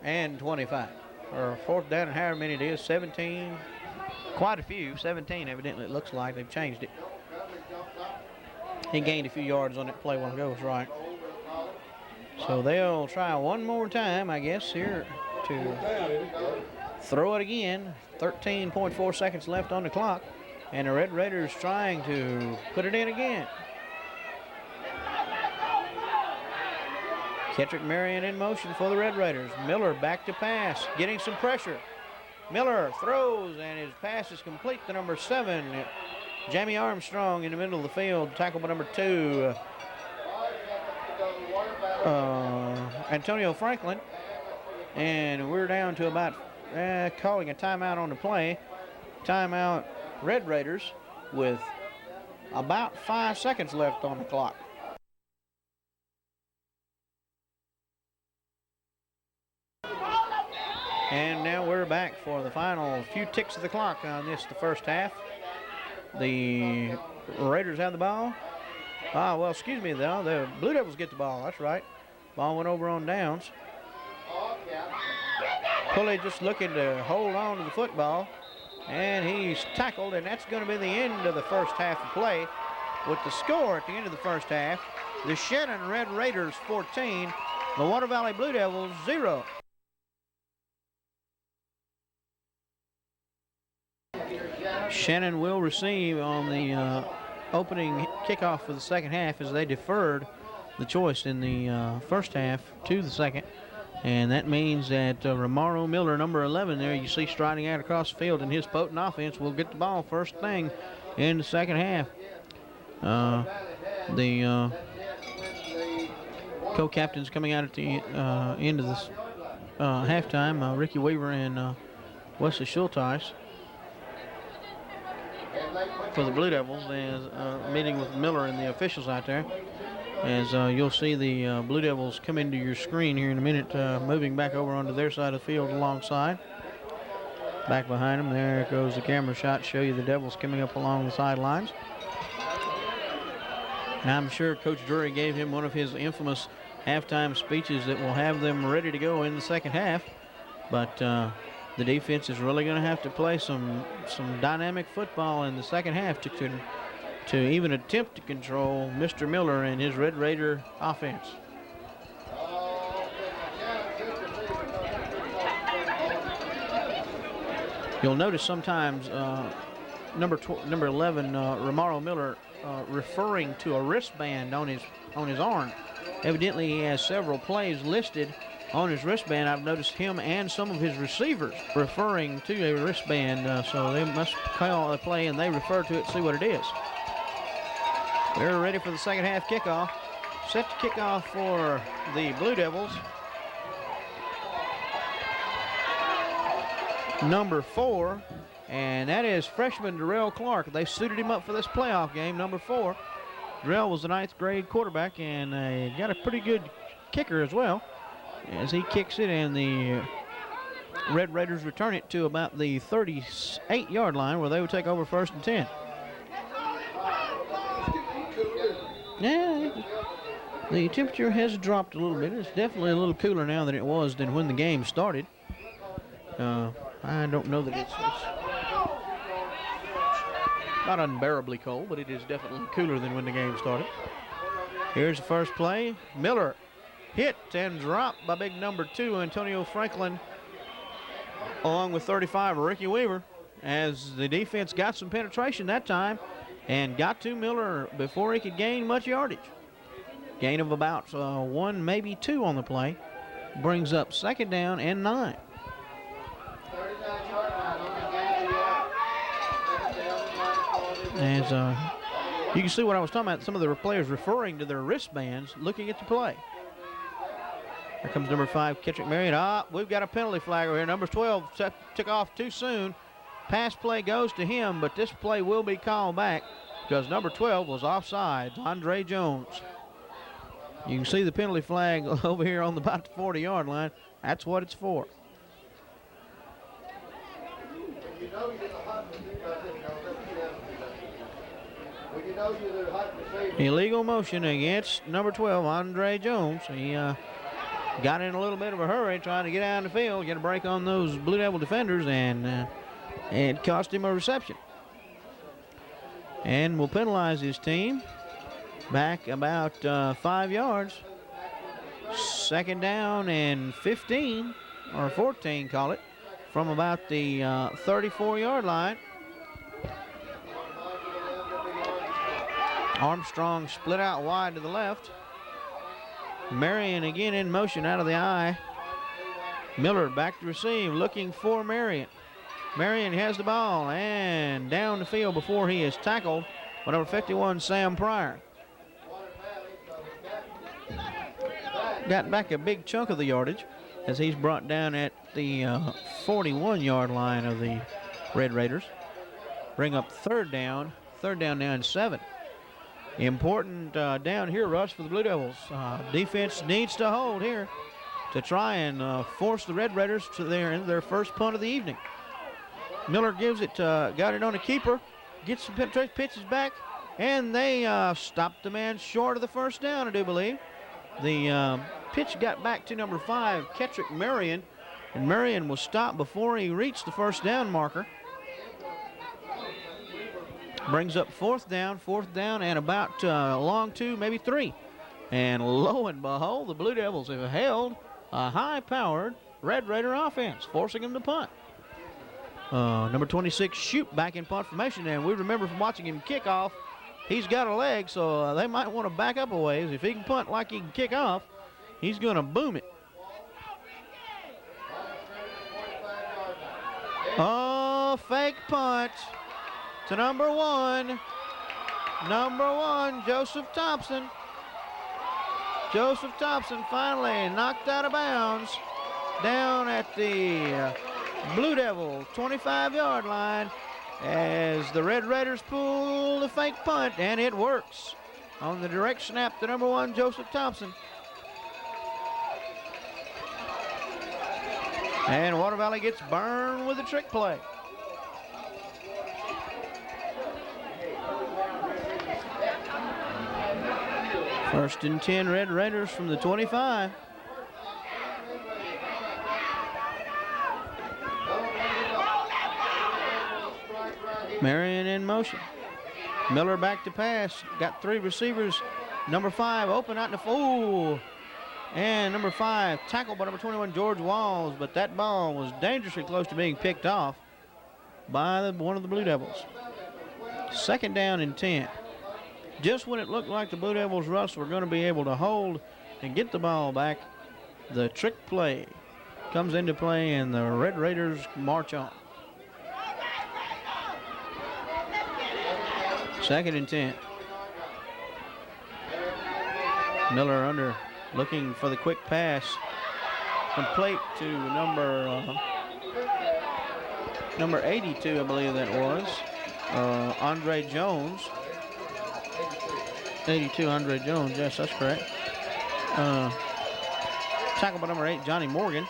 and 25. Or 4th down and however many it is, 17. Quite a few, 17 evidently it looks like. They've changed it. He gained a few yards on that play one goes right. So they'll try one more time, I guess, here to throw it again. 13.4 seconds left on the clock. And the Red Raiders trying to put it in again. Kettrick Marion in motion for the Red Raiders. Miller back to pass, getting some pressure. Miller throws, and his pass is complete to number 7. Jamie Armstrong in the middle of the field, tackled by number 2, Antonio Franklin. And we're down to about calling a timeout on the play. Timeout, Red Raiders, with about 5 seconds left on the clock. And now we're back for the final few ticks of the clock on this, the first half. The Raiders have the ball. Well, excuse me, though. The Blue Devils get the ball. That's right. Ball went over on downs. Pulley just looking to hold on to the football. And he's tackled, and that's going to be the end of the first half of play. With the score at the end of the first half, the Shannon Red Raiders 14, the Water Valley Blue Devils 0. Shannon will receive on the opening kickoff for the second half, as they deferred the choice in the first half to the second. And that means that Romaro Miller, number 11 there, you see striding out across the field in his potent offense, will get the ball first thing in the second half. The co-captains coming out at the end of this halftime, Ricky Weaver and Wesley Schulteis for the Blue Devils, as meeting with Miller and the officials out there. As you'll see the Blue Devils come into your screen here in a minute, moving back over onto their side of the field alongside. Back behind them, there goes the camera shot, show you the Devils coming up along the sidelines. And I'm sure Coach Drury gave him one of his infamous halftime speeches that will have them ready to go in the second half. But the defense is really going to have to play some dynamic football in the second half to even attempt to control Mr. Miller and his Red Raider offense. You'll notice sometimes number 11, Romaro Miller, referring to a wristband on his arm. Evidently, he has several plays listed on his wristband. I've noticed him and some of his receivers referring to a wristband, so they must call a play and they refer to it, see what it is. We're ready for the second half kickoff. Set to kick off for the Blue Devils. Number 4, and that is freshman Darrell Clark. They suited him up for this playoff game, number 4. Darrell was the 9th grade quarterback and got a pretty good kicker as well, as he kicks it, and the Red Raiders return it to about the 38-yard line, where they would take over 1st and 10. Yeah, the temperature has dropped a little bit. It's definitely a little cooler now than it was than when the game started. I don't know that it's not unbearably cold, but it is definitely cooler than when the game started. Here's the first play. Miller hit and dropped by big number 2, Antonio Franklin, along with 35, Ricky Weaver, as the defense got some penetration that time and got to Miller before he could gain much yardage. Gain of about 1, maybe 2 on the play. Brings up 2nd down and 9. As you can see what I was talking about, some of the players referring to their wristbands, looking at the play. Here comes number 5, Kettrick Marion. We've got a penalty flag over here. Number 12 took off too soon. Pass play goes to him, but this play will be called back. because number 12 was offside, Andre Jones. You can see the penalty flag over here on about the 40-yard line. That's what it's for. Illegal motion against number 12, Andre Jones. He got in a little bit of a hurry trying to get out of the field, get a break on those Blue Devil defenders, and it cost him a reception. And will penalize his team back about 5 yards. Second down and 15, or 14, call it, from about the 34-yard line. Armstrong split out wide to the left. Marion again in motion out of the eye. Miller back to receive, looking for Marion. Marion has the ball and down the field before he is tackled by number 51, Sam Pryor. Got back a big chunk of the yardage as he's brought down at the 41-yard line of the Red Raiders. Bring up third down now and 7. Important down here rush for the Blue Devils. Defense needs to hold here to try and force the Red Raiders to their first punt of the evening. Miller gives it, got it on a keeper, gets some penetration, pitches back, and they stopped the man short of the first down, I do believe. The pitch got back to number 5, Kettrick Marion, and Marion was stopped before he reached the first down marker. Brings up fourth down and about along 2, maybe 3. And lo and behold, the Blue Devils have held a high-powered Red Raider offense, forcing them to punt. Number 26, Shoot, back in punt formation, and we remember from watching him kick off, he's got a leg, so they might want to back up a ways. If he can punt like he can kick off, he's going to boom it. Oh, fake punt to number 1. Number 1, Joseph Thompson. Joseph Thompson finally knocked out of bounds down at the Blue Devil 25-yard line as the Red Raiders pull the fake punt, and it works on the direct snap to number 1, Joseph Thompson. And Water Valley gets burned with a trick play. First and 10, Red Raiders from the 25. Marion in motion. Miller back to pass. Got 3 receivers. Number 5 open out in the full. And number 5 tackled by number 21, George Walls, but that ball was dangerously close to being picked off by one of the Blue Devils. Second down and 10. Just when it looked like the Blue Devils, Russ, were going to be able to hold and get the ball back, the trick play comes into play and the Red Raiders march on. Second and 10. Miller under, looking for the quick pass. Complete to number 82, I believe that was. Andre Jones. 82, Andre Jones. Yes, that's correct. Tackled by number 8, Johnny Morgan.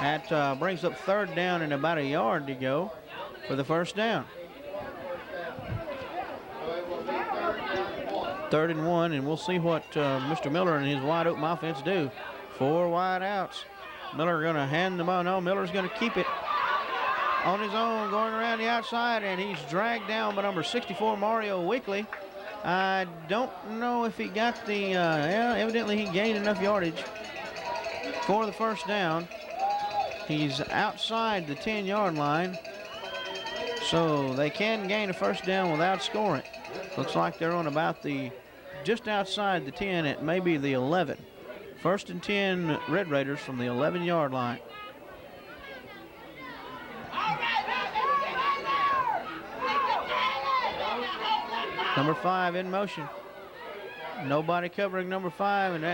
That brings up third down and about a yard to go for the first down. 3rd and 1, and we'll see what Mr. Miller and his wide open offense do. 4 wide outs. Miller going to hand the ball. No, Miller's going to keep it on his own, going around the outside, and he's dragged down by number 64, Mario Weekly. I don't know if he got the, evidently he gained enough yardage for the first down. He's outside the 10-yard line, so they can gain a first down without scoring. Looks like they're on about just outside the 10 at maybe the 11. First and 10, Red Raiders from the 11-yard line. Number 5 in motion. Nobody covering number 5, and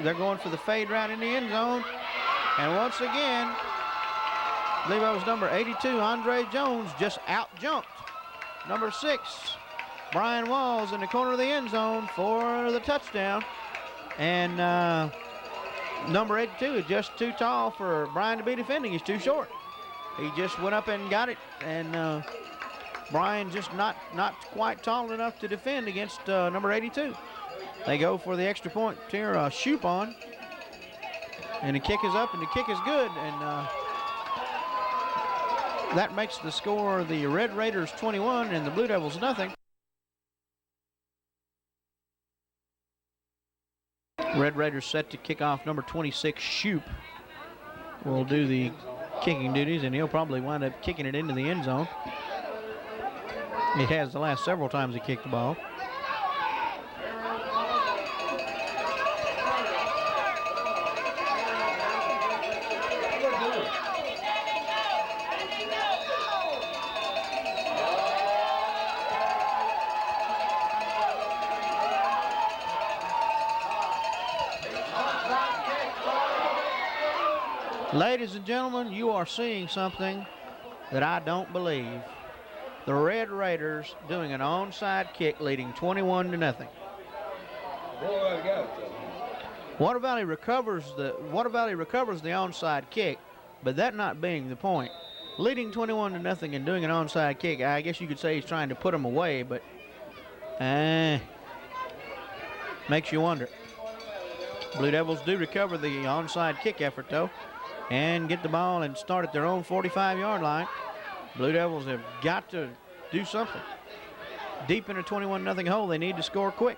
they're going for the fade route in the end zone. And once again, I believe that was number 82, Andre Jones, just out-jumped number 6, Brian Walls in the corner of the end zone for the touchdown. And number 82 is just too tall for Brian to be defending. He's too short. He just went up and got it, and Brian just not quite tall enough to defend against number 82. They go for the extra point here, Shoop on. And the kick is up, and the kick is good, and that makes the score the Red Raiders 21 and the Blue Devils nothing. Red Raiders set to kick off. Number 26, Shoop, will do the kicking duties, and he'll probably wind up kicking it into the end zone. He has the last several times he kicked the ball. Ladies and gentlemen, you are seeing something that I don't believe. The Red Raiders doing an onside kick, leading 21-0. Water Valley recovers the onside kick, but that not being the point. Leading 21-0 and doing an onside kick, I guess you could say he's trying to put them away, but makes you wonder. Blue Devils do recover the onside kick effort, though, and get the ball and start at their own 45-yard line. Blue Devils have got to do something. Deep in a 21-0 hole, they need to score quick.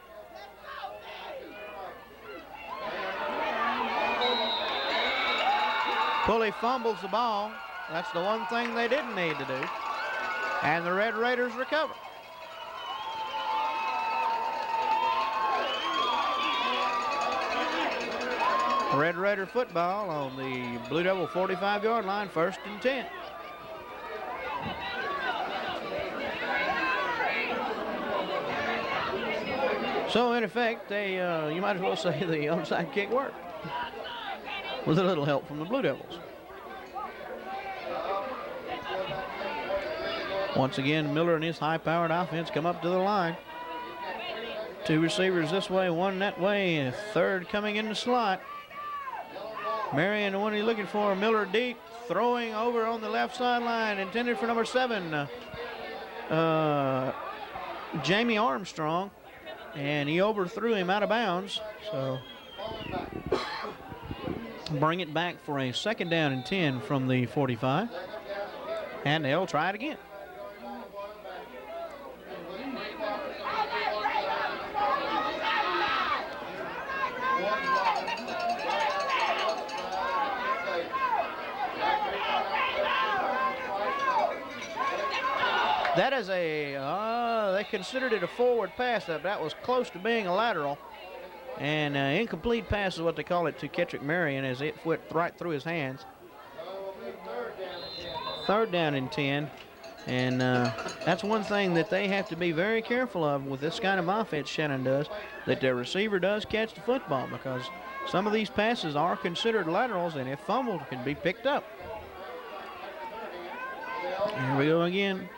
Pulley fumbles the ball. That's the one thing they didn't need to do. And the Red Raiders recover. Red Raider football on the Blue Devil 45-yard line, 1st and 10. So in effect, they you might as well say the onside kick worked with a little help from the Blue Devils. Once again, Miller and his high-powered offense come up to the line. 2 receivers this way, 1 that way, and a 3rd coming in the slot. Marion, the one he's looking for, Miller deep, throwing over on the left sideline, intended for number 7, Jamie Armstrong, and he overthrew him out of bounds. So bring it back for a 2nd down and 10 from the 45, and they'll try it again. That is they considered it a forward pass. That was close to being a lateral. And incomplete pass is what they call it to Kettrick Marion as it went right through his hands. 3rd down and 10. And that's one thing that they have to be very careful of with this kind of offense Shannon does, that their receiver does catch the football, because some of these passes are considered laterals, and if fumbled, can be picked up. Here we go again.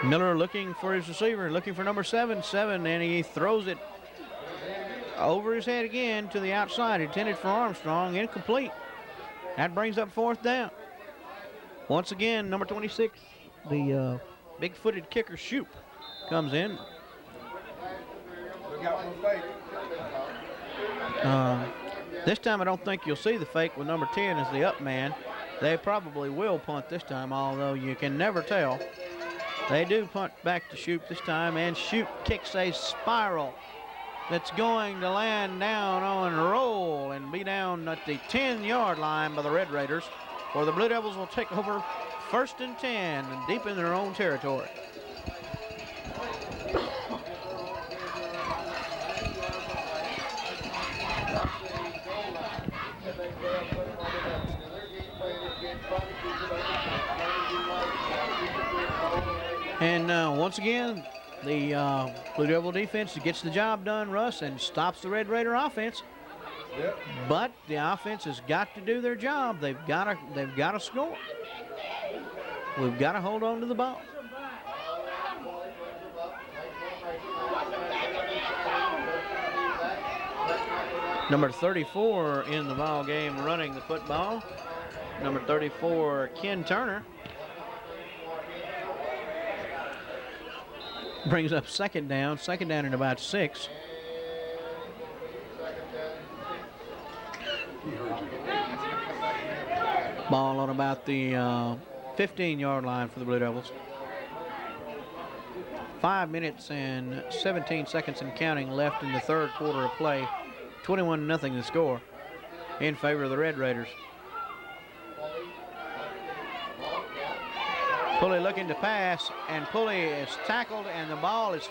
Miller looking for his receiver, looking for number 7, and he throws it over his head again to the outside, intended for Armstrong, incomplete. That brings up 4th down. Once again, number 26, the big-footed kicker, Shoop, comes in. Look out for fake. This time I don't think you'll see the fake with number 10 as the up man. They probably will punt this time, although you can never tell. They do punt back to Shoop this time, and Shoop kicks a spiral that's going to land down on a roll and be down at the 10-yard line by the Red Raiders, where the Blue Devils will take over 1st and 10 and deep in their own territory. And once again, the Blue Devil defense gets the job done, Russ, and stops the Red Raider offense. Yep. But the offense has got to do their job. They've got to score. We've got to hold on to the ball. Number 34 in the ball game running the football. Number 34, Ken Turner. Brings up second down at about 6. Ball on about the 15-yard line for the Blue Devils. 5 minutes and 17 seconds and counting left in the third quarter of play. 21-0 the score in favor of the Red Raiders. Pulley looking to pass, and Pulley is tackled, and the ball is,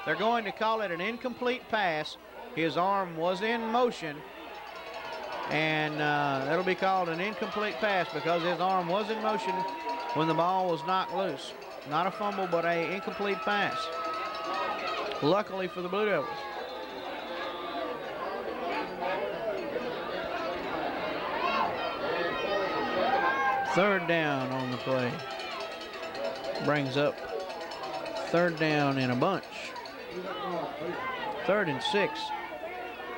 they're going to call it an incomplete pass. His arm was in motion, and that'll be called an incomplete pass because his arm was in motion when the ball was knocked loose. Not a fumble, but an incomplete pass. Luckily for the Blue Devils. Third down on the play. Brings up third down in a bunch. 3rd and 6.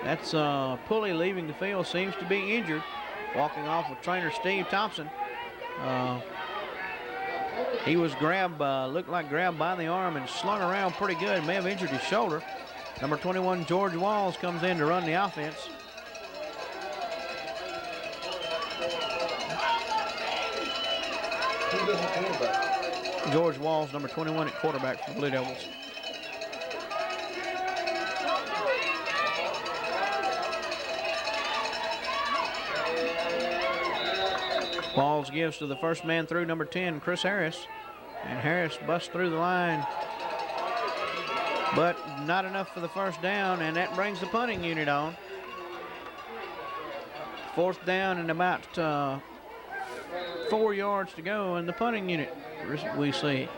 That's Pulley leaving the field, seems to be injured. Walking off with trainer Steve Thompson. He was grabbed, looked like grabbed by the arm and slung around pretty good. May have injured his shoulder. Number 21, George Walls, comes in to run the offense. George Walls, number 21 at quarterback for the Blue Devils. Walls gives to the first man through, number 10, Chris Harris. And Harris busts through the line, but not enough for the first down, and that brings the punting unit on. 4th down and about 4 yards to go in the punting unit. We see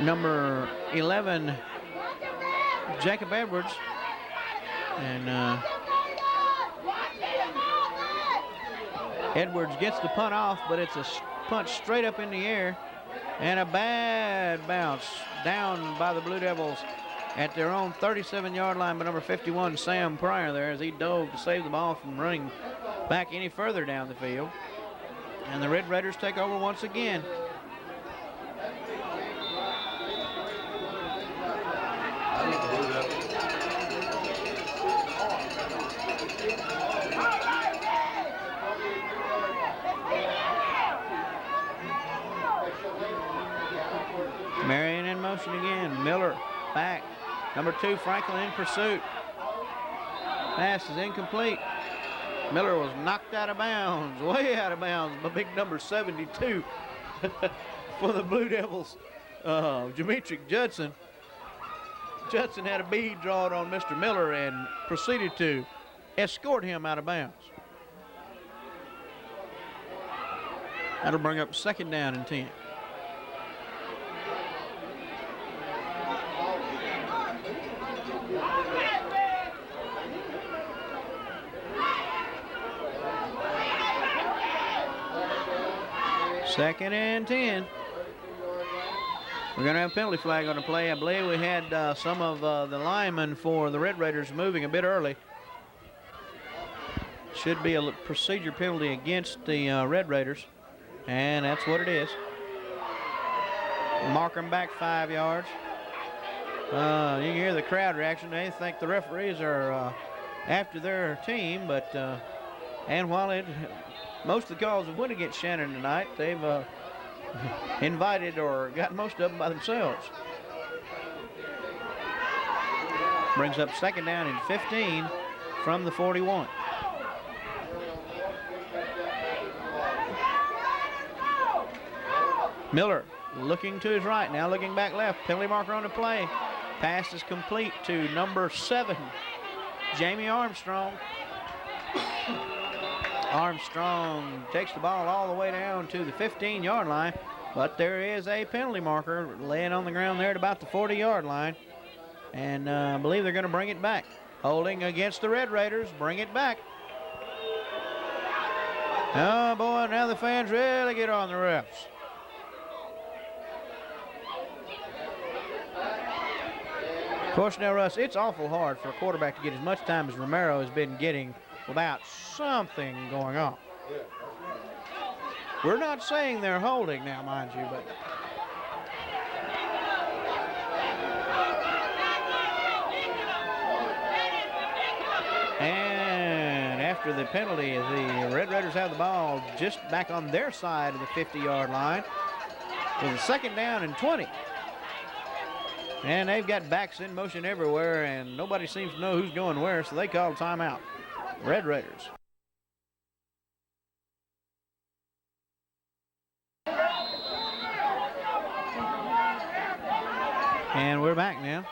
number 11, Jacob Edwards, and Edwards gets the punt off, but it's a punt straight up in the air, and a bad bounce down by the Blue Devils at their own 37-yard line by number 51, Sam Pryor there, as he dove to save the ball from running back any further down the field. And the Red Raiders take over once again. Marion in motion again. Miller back. Number 2, Franklin in pursuit. Pass is incomplete. Miller was knocked out of bounds, way out of bounds by big number 72 for the Blue Devils, Demetric Judson. Judson had a bead drawn on Mr. Miller and proceeded to escort him out of bounds. That'll bring up 2nd down and 10. Second and 10. We're going to have a penalty flag on the play. I believe we had some of the linemen for the Red Raiders moving a bit early. Should be a procedure penalty against the Red Raiders, and that's what it is. Mark them back 5 yards. You can hear the crowd reaction. They think the referees are after their team, but and while most of the calls have went against Shannon tonight, they've invited or got most of them by themselves. Brings up 2nd down and 15 from the 41. Miller looking to his right, now looking back left. Penalty marker on the play. Pass is complete to number 7, Jamie Armstrong. Armstrong takes the ball all the way down to the 15-yard line, but there is a penalty marker laying on the ground there at about the 40-yard line, and I believe they're going to bring it back. Holding against the Red Raiders, bring it back. Oh boy, now the fans really get on the refs. course, now, Russ, it's awful hard for a quarterback to get as much time as Romaro has been getting without something going on. We're not saying they're holding now, mind you, but and after the penalty, the Red Raiders have the ball just back on their side of the 50-yard line with a 2nd down and 20. And they've got backs in motion everywhere, and nobody seems to know who's going where, so they call a timeout. Red Raiders. And we're back now.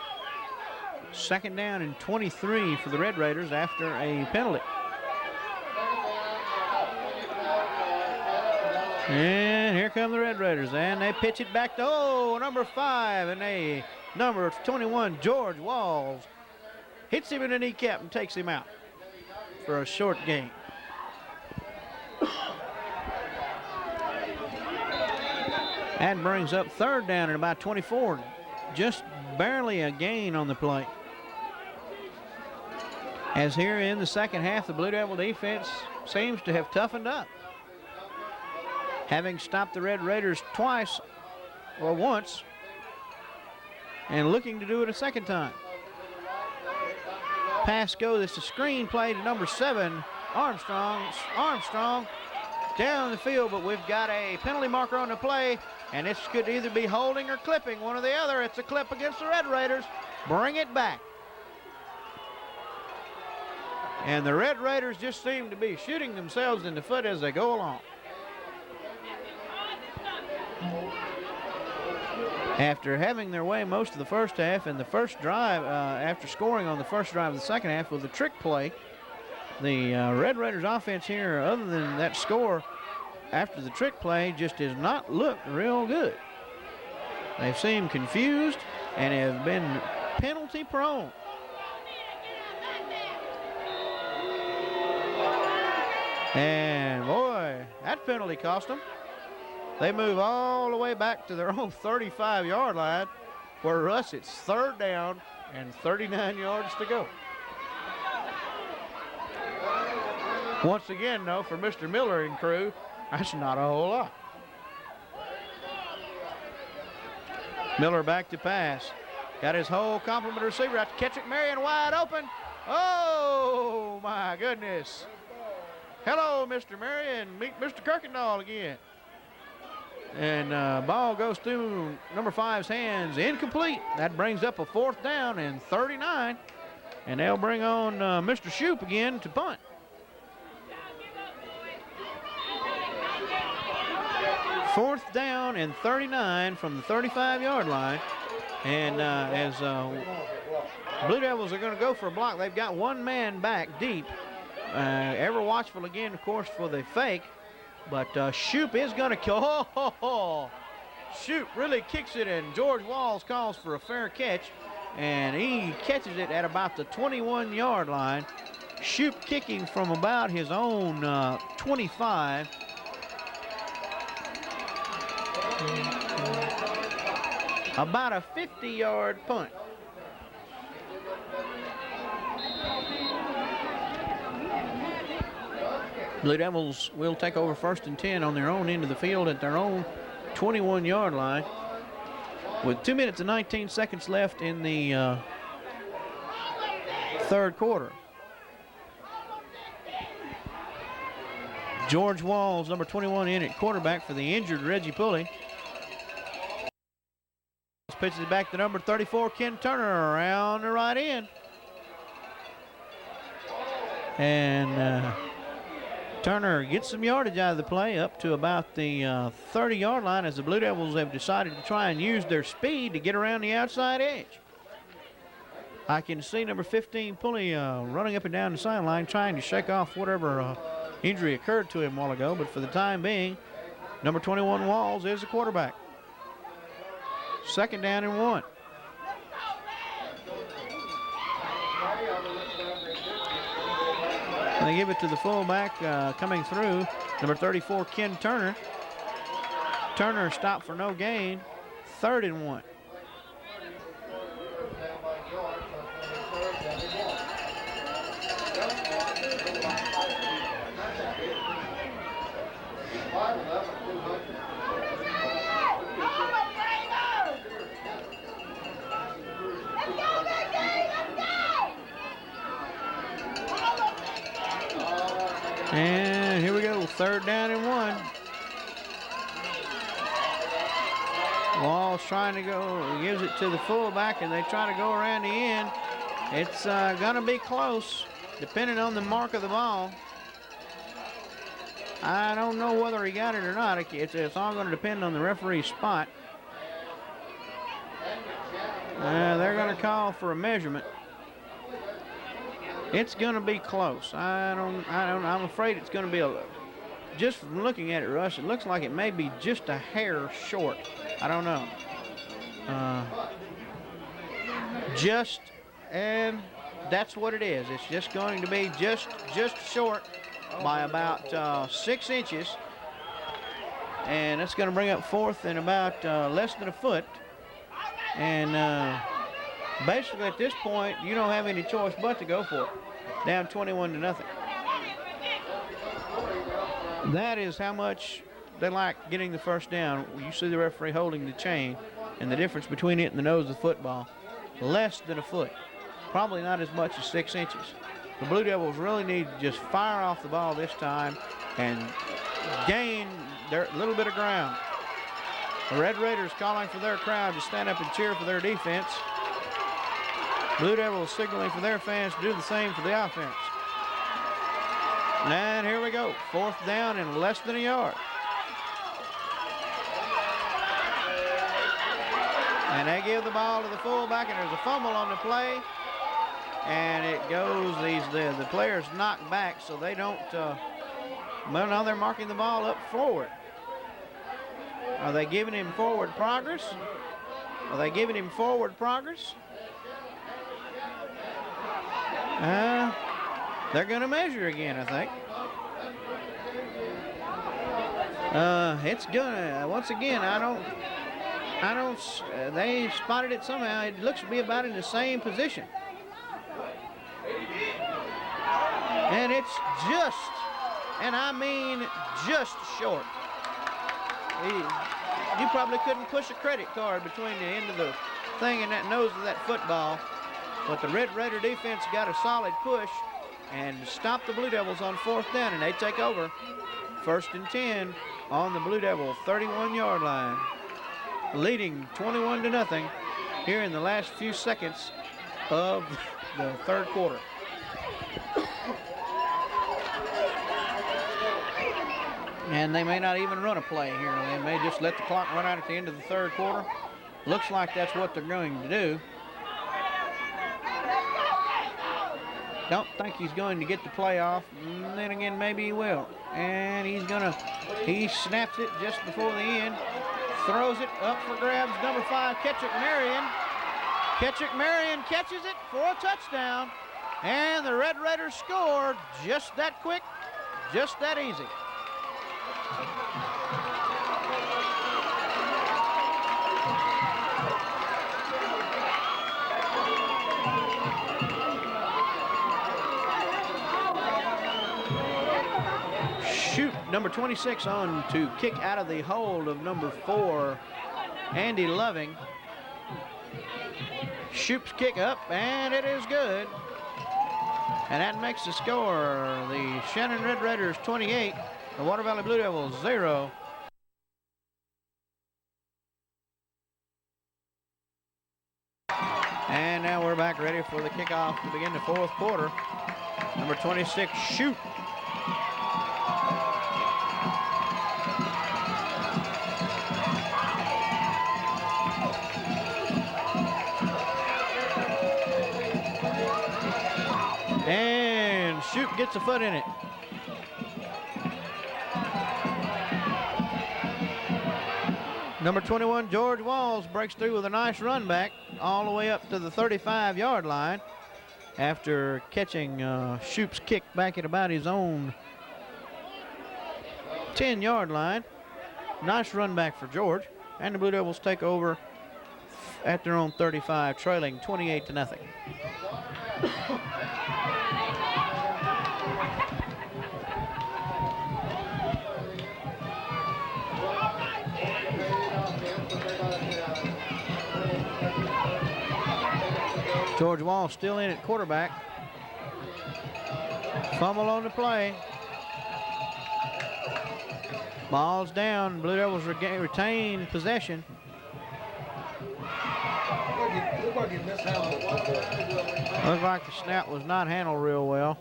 2nd down and 23 for the Red Raiders after a penalty. And here come the Red Raiders, and they pitch it back to, number 5, and number 21, George Walls, hits him in the kneecap and takes him out for a short gain. That brings up 3rd down at about 24. Just barely a gain on the play. As here in the second half, the Blue Devil defense seems to have toughened up, having stopped the Red Raiders twice or once and looking to do it a second time. Pass go, this is a screen play to number 7, Armstrong down the field, but we've got a penalty marker on the play, and this could either be holding or clipping, one or the other. It's a clip against the Red Raiders. Bring it back. And the Red Raiders just seem to be shooting themselves in the foot as they go along. After having their way most of the first half, and the first drive, after scoring on the first drive of the second half with a trick play, the Red Raiders offense here, other than that score after the trick play, just does not look real good. They've seemed confused and have been penalty prone. And boy, that penalty cost them. They move all the way back to their own 35-yard line, where Russ, it's 3rd down and 39 yards to go. Once again, though, for Mr. Miller and crew, that's not a whole lot. Miller back to pass. Got his whole complement of receiver out to catch it. Marion wide open. Oh, my goodness. Hello, Mr. Marion. Meet Mr. Kirkendall again. And ball goes through number 5's hands. Incomplete. That brings up a 4th down and 39. And they'll bring on Mr. Shoup again to punt. Fourth down and 39 from the 35-yard line. And as Blue Devils are going to go for a block, they've got one man back deep. Ever watchful again, of course, for the fake. But Shoup is going to kill. Shoup really kicks it, and George Walls calls for a fair catch. And he catches it at about the 21-yard line. Shoup kicking from about his own 25. About a 50-yard punt. Blue Devils will take over 1st and 10 on their own end of the field at their own 21-yard line with 2 minutes and 19 seconds left in the 3rd quarter. George Walls, number 21, in at quarterback for the injured Reggie Pulley. Pitches it back to number 34, Ken Turner, around the right end. And Turner gets some yardage out of the play up to about the 30-yard line, as the Blue Devils have decided to try and use their speed to get around the outside edge. I can see number 15, Pulley, running up and down the sideline trying to shake off whatever injury occurred to him a while ago, but for the time being, number 21, Walls, is the quarterback. 2nd down and 1. They give it to the fullback coming through, number 34, Ken Turner. Turner stopped for no gain. 3rd and 1. And here we go, 3rd down and 1. Wall's trying to go, gives it to the fullback, and they try to go around the end. It's going to be close, depending on the mark of the ball. I don't know whether he got it or not. It's all going to depend on the referee's spot. They're going to call for a measurement. It's going to be close. I'm afraid it's going to be just from looking at it, Russ, it looks like it may be just a hair short. I don't know. And that's what it is. It's just going to be just short by about 6 inches. And that's going to bring up 4th and about less than a foot. And basically at this point, you don't have any choice but to go for it. Down 21-0. That is how much they like getting the first down. You see the referee holding the chain, and the difference between it and the nose of the football, less than a foot. Probably not as much as 6 inches. The Blue Devils really need to just fire off the ball this time and gain their little bit of ground. The Red Raiders calling for their crowd to stand up and cheer for their defense. Blue Devils signaling for their fans to do the same for the offense. And here we go, 4th down and less than a yard. And they give the ball to the fullback, and there's a fumble on the play. And it goes, the players knock back, so they don't, well, now they're marking the ball up forward. Are they giving him forward progress? Are they giving him forward progress? They're going to measure again, I think. It's gonna, once again, they spotted it somehow. It looks to be about in the same position. And it's just, and I mean just short. You probably couldn't push a credit card between the end of the thing and that nose of that football. But the Red Raider defense got a solid push and stopped the Blue Devils on 4th down, and they take over 1st and 10 on the Blue Devil 31-yard line, leading 21-0 here in the last few seconds of the 3rd quarter. And they may not even run a play here. They may just let the clock run out at the end of the 3rd quarter. Looks like that's what they're going to do. Don't think he's going to get the play off. And then again, maybe he will. And he snaps it just before the end. Throws it up for grabs. Number 5, Ketchick Marion. Ketchick Marion catches it for a touchdown. And the Red Raiders score just that quick, just that easy. Shoot, number 26 on to kick out of the hold of number 4, Andy Loving. Shoop's kick up, and it is good. And that makes the score the Shannon Red Raiders 28, the Water Valley Blue Devils 0. And now we're back ready for the kickoff to begin the 4th quarter. Number 26, Shoop. And Shoop gets a foot in it. Number 21, George Walls breaks through with a nice run back all the way up to the 35-yard line after catching Shoop's kick back at about his own 10-yard line. Nice run back for George. And the Blue Devils take over at their own 35, trailing 28-0. George Wall still in at quarterback. Fumble on the play. Ball's down. Blue Devils retain possession. Looked like he mishandled it. Looked like the snap was not handled real well.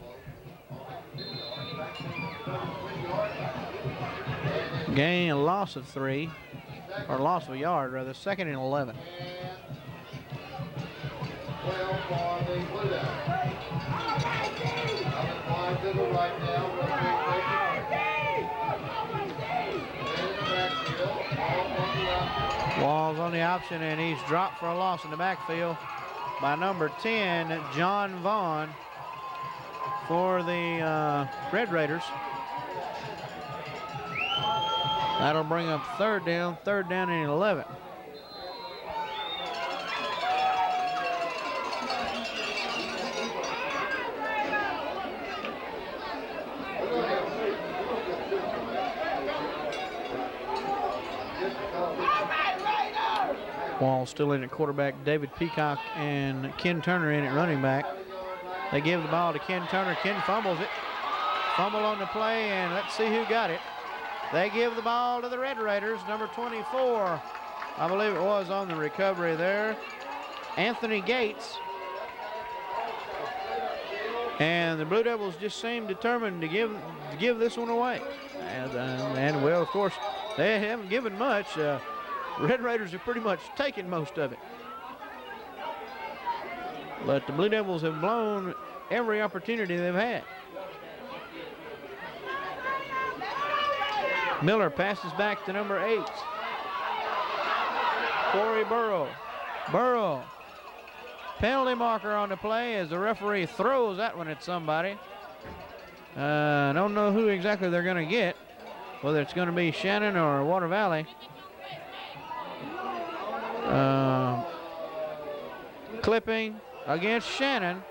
Gain a loss of 3, or loss of a yard rather, 2nd and 11. 12 for the Blue Devils. Coming wide to the right now. Wall's on the option, and he's dropped for a loss in the backfield by number 10, John Vaughn, for the Red Raiders. That'll bring up third down and 11. Wall still in at quarterback. David Peacock and Ken Turner in at running back. They give the ball to Ken Turner. Ken fumbles it. Fumble on the play, and let's see who got it. They give the ball to the Red Raiders. Number 24, I believe it was on the recovery there, Anthony Gates. And the Blue Devils just seem determined to give this one away. And well, of course, they haven't given much. Red Raiders have pretty much taken most of it. But the Blue Devils have blown every opportunity they've had. Miller passes back to number 8. Corey Burrow. Burrow. Penalty marker on the play as the referee throws that one at somebody. I don't know who exactly they're going to get, whether it's going to be Shannon or Water Valley. Clipping against Shannon.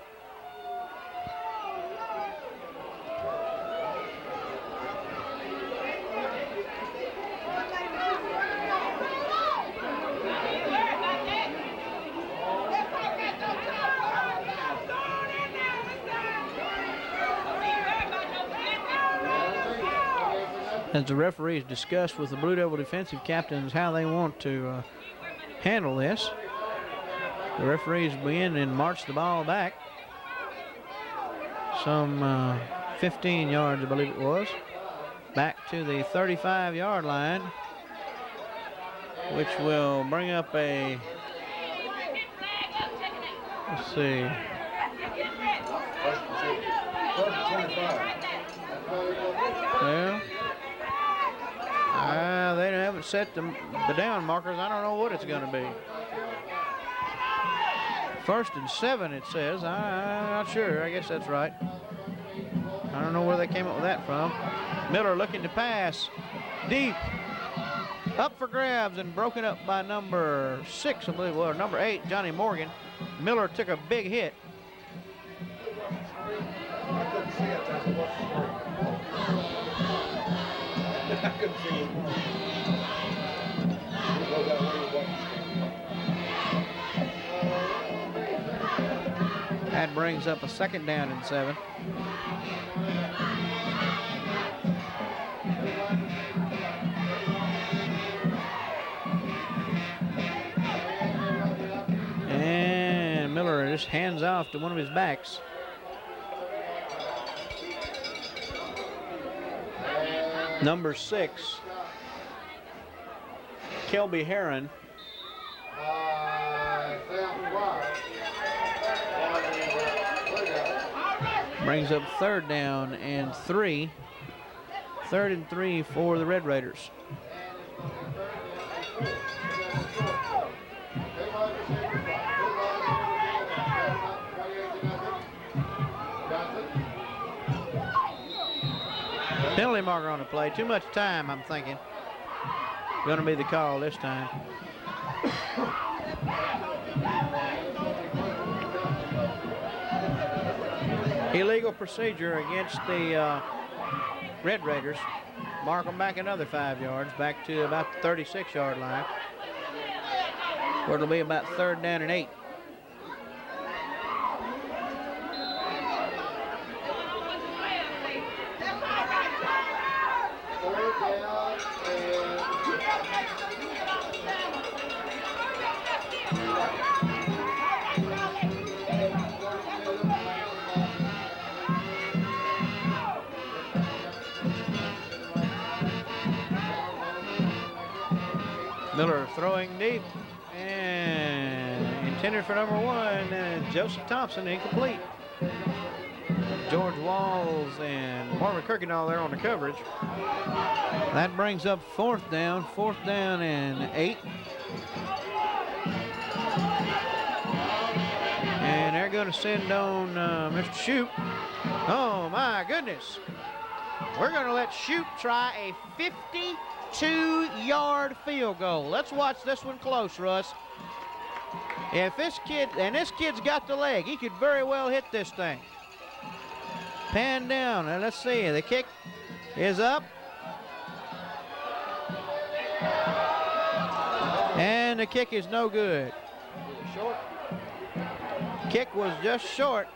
As the referees discussed with the Blue Devil defensive captains how they want to handle this, the referees begin and march the ball back some 15 yards, I believe it was, back to the 35-yard line, which will bring up a, let's see, well, they haven't set the down markers. I don't know what it's going to be. 1st and 7, it says. I'm not sure. I guess that's right. I don't know where they came up with that from. Miller looking to pass. Deep. Up for grabs and broken up by number 6, I believe, or number 8, Johnny Morgan. Miller took a big hit. I couldn't see it. I couldn't see it. That brings up a 2nd down and 7. And Miller just hands off to one of his backs. Number 6, Kelby Heron. Brings up 3rd down and 3. 3rd and 3 for the Red Raiders. Penalty marker on the play. Too much time, I'm thinking. Going to be the call this time. Illegal procedure against the Red Raiders. Mark them back another 5 yards, back to about the 36-yard line, where it'll be about 3rd down and 8. down Miller throwing deep and intended for number 1, and Joseph Thompson incomplete. George Walls and Marvin Kirkendall there on the coverage. That brings up fourth down and 8. And they're going to send on Mr. Shoup. Oh my goodness. We're going to let Shoup try a 52-yard field goal. Let's watch this one close, Russ. If this kid's got the leg, he could very well hit this thing. Pan down, and let's see, the kick is up. And the kick is no good. Short. Kick was just short.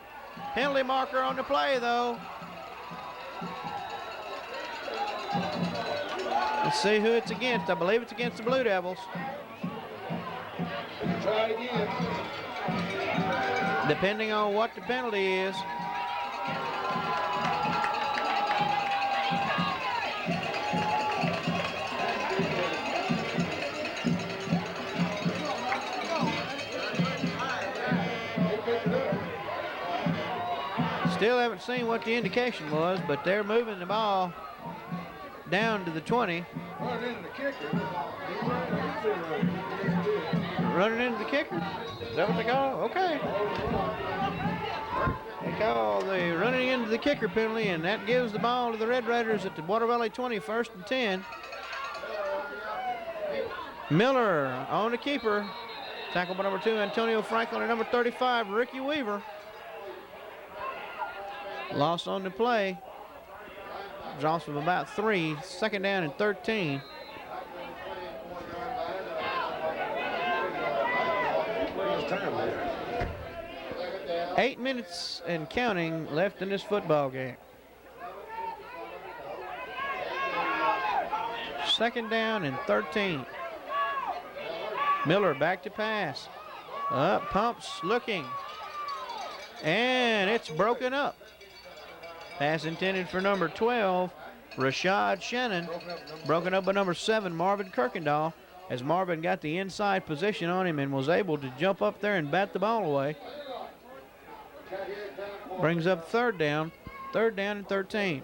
Penalty marker on the play, though. Let's see who it's against. I believe it's against the Blue Devils. Try again. Depending on what the penalty is. Still haven't seen what the indication was, but they're moving the ball down to the 20. Running into the kicker. Running into the kicker? Is that what they call it? Okay. They call the running into the kicker penalty, and that gives the ball to the Red Raiders at the Water Valley 20, 1st and 10. Miller on the keeper. Tackled by number 2, Antonio Franklin, and number 35, Ricky Weaver. Loss on the play. Drops of about 3. 2nd down and 13. Time there. 8 minutes and counting left in this football game. 2nd down and 13. Miller back to pass. Up, pumps, looking. And it's broken up. Pass intended for number 12, Rashad Shannon. Broken up by number 7, Marvin Kirkendall, as Marvin got the inside position on him and was able to jump up there and bat the ball away. Brings up 3rd down and 13.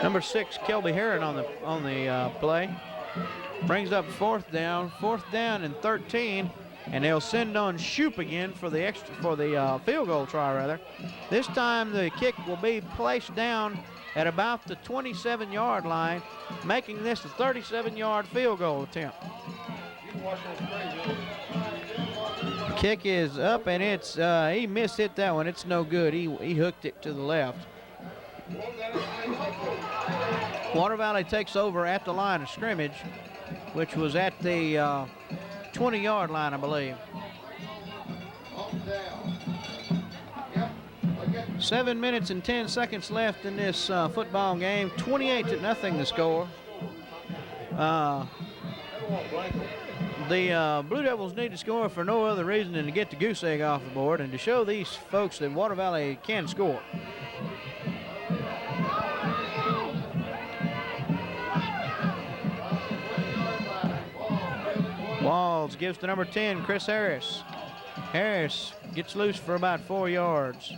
Number 6, Kelby Heron on the play. Brings up 4th down and 13, and they'll send on Shoup again for the field goal try rather. This time the kick will be placed down at about the 27-yard line, making this a 37-yard field goal attempt. Kick is up, and it's he mishit that one. It's no good. He hooked it to the left. Water Valley takes over at the line of scrimmage, which was at the 20-yard line, I believe. 7 minutes and 10 seconds left in this football game. 28-0 the score. The Blue Devils need to score for no other reason than to get the goose egg off the board and to show these folks that Water Valley can score. Walls gives to number 10, Chris Harris. Harris gets loose for about 4 yards.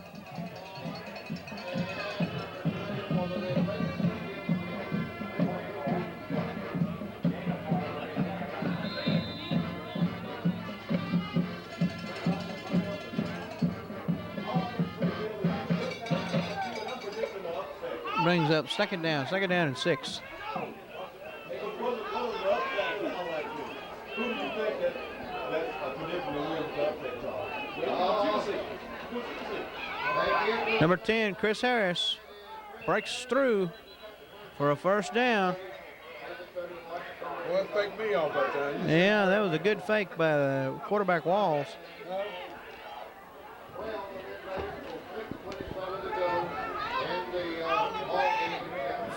Brings up 2nd down and 6. Number 10, Chris Harris, breaks through for a first down. Well, it faked me off that time. Yeah, that was a good fake by the quarterback Walls.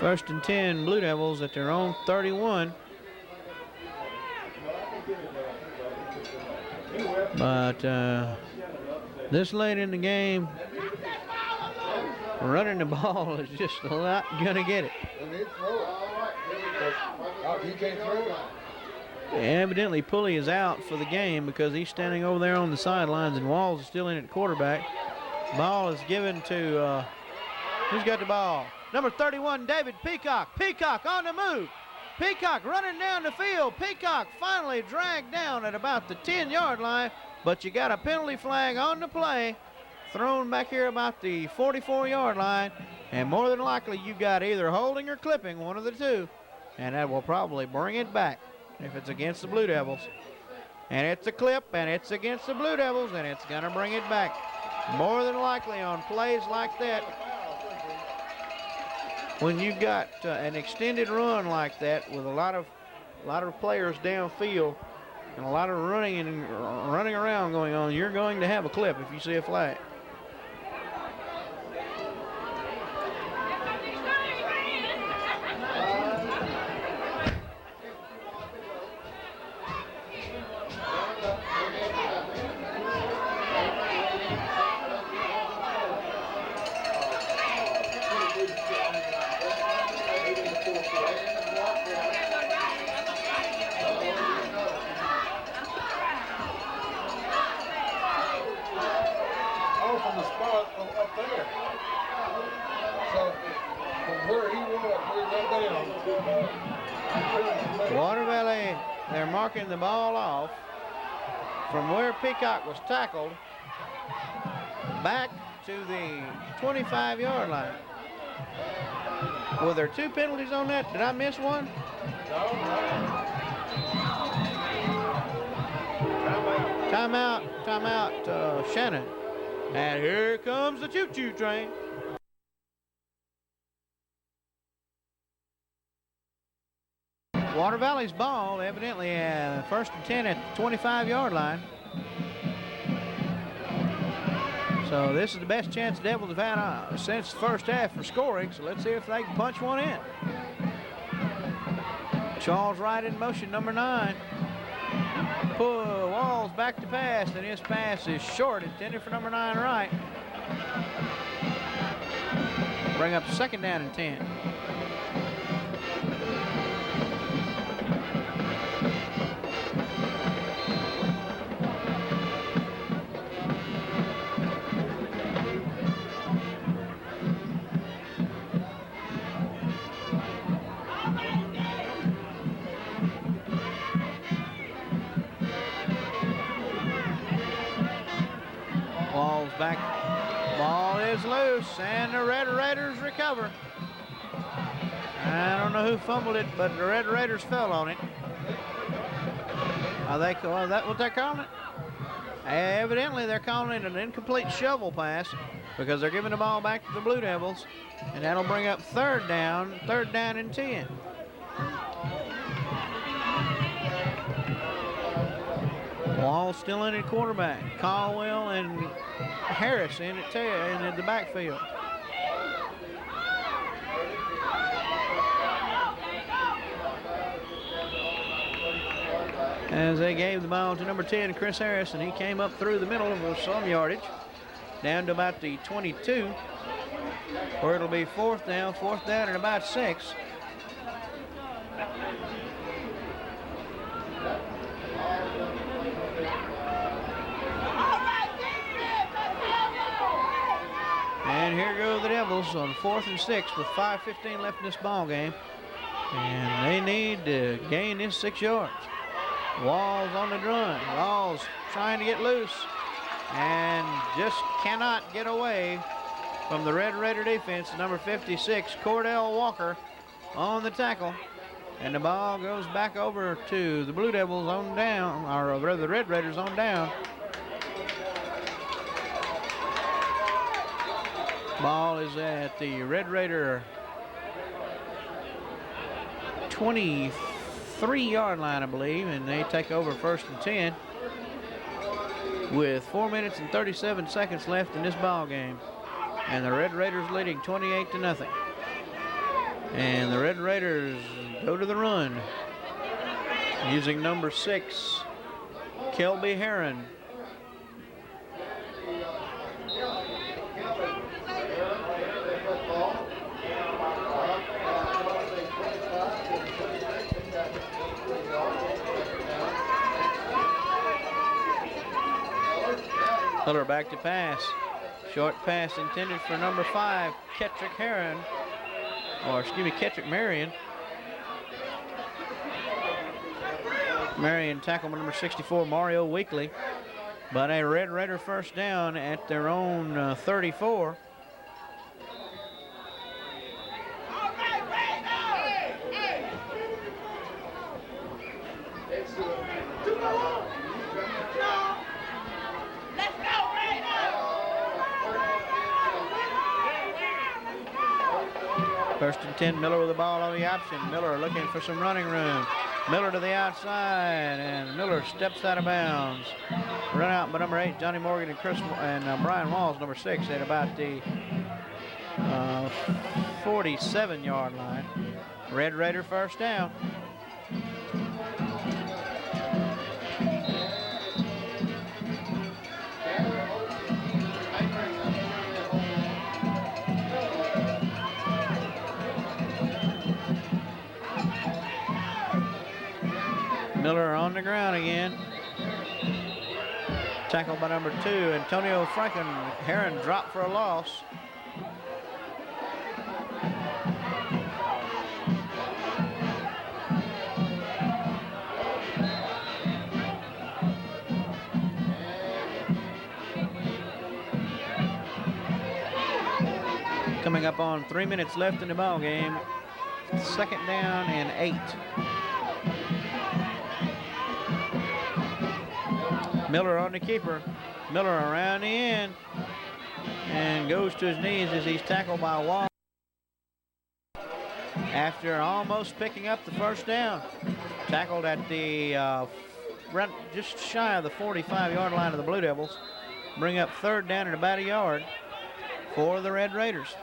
First and 10, Blue Devils at their own 31. But this late in the game, running the ball is just not going to get it. You can't throw it. Evidently, Pulley is out for the game because he's standing over there on the sidelines, and Walls is still in at quarterback. Ball is given to, who's got the ball? Number 31, David Peacock. Peacock on the move. Peacock running down the field. Peacock finally dragged down at about the 10-yard line, but you got a penalty flag on the play, thrown back here about the 44-yard line, and more than likely you got either holding or clipping, one of the two, and that will probably bring it back if it's against the Blue Devils. And it's a clip, and it's against the Blue Devils, and it's going to bring it back. More than likely on plays like that, when you've got an extended run like that with a lot of players downfield and a lot of running around going on, you're going to have a clip if you see a flag. Water Valley, they're marking the ball off from where Peacock was tackled back to the 25-yard line. Were there two penalties on that? Did I miss one? Timeout, Shannon. And here comes the choo-choo train. Water Valley's ball, evidently first and 10 at the 25-yard line. So this is the best chance the Devils have had since the first half for scoring. So let's see if they can punch one in. Charles Wright in motion, number 9. Pull Walls back to pass, and his pass is short, intended for number 9 Wright. Bring up second down and 10. Back, ball is loose, and the Red Raiders recover. I don't know who fumbled it, but the Red Raiders fell on it. Are that what they're calling it? Evidently, they're calling it an incomplete shovel pass because they're giving the ball back to the Blue Devils, and that'll bring up third down and 10. Wall still in at quarterback. Caldwell and Harris in at the backfield. As they gave the ball to number 10, Chris Harris, and he came up through the middle of some yardage, down to about the 22, where it'll be fourth down and about 6. And here go the Devils on 4th and 6 with 5:15 left in this ball game. And they need to gain this 6 yards. Walls on the run. Walls trying to get loose and just cannot get away from the Red Raider defense. Number 56, Cordell Walker on the tackle. And the ball goes back over to the Blue Devils on down, or rather the Red Raiders on down. Ball is at the Red Raider 23-yard line, I believe, and they take over 1st and 10 with 4 minutes and 37 seconds left in this ball game. And the Red Raiders leading 28-0. And the Red Raiders go to the run using number 6, Kelby Heron. Miller back to pass. Short pass intended for number 5, Kettrick Marion. Marion tackled by number 64, Mario Weekly. But a Red Raider first down at their own 34. First and 10, Miller with the ball on the option. Miller looking for some running room. Miller to the outside, and Miller steps out of bounds. Run out by number 8, Johnny Morgan, and Brian Walls, number 6, at about the 47-yard line. Red Raider first down. Miller on the ground again. Tackled by number 2, Antonio Franken. Heron dropped for a loss. Coming up on 3 minutes left in the ball game. 2nd down and 8. Miller on the keeper. Miller around the end and goes to his knees as he's tackled by Wall after almost picking up the first down. Tackled at the just shy of the 45-yard line of the Blue Devils. Bring up 3rd down and about a yard for the Red Raiders.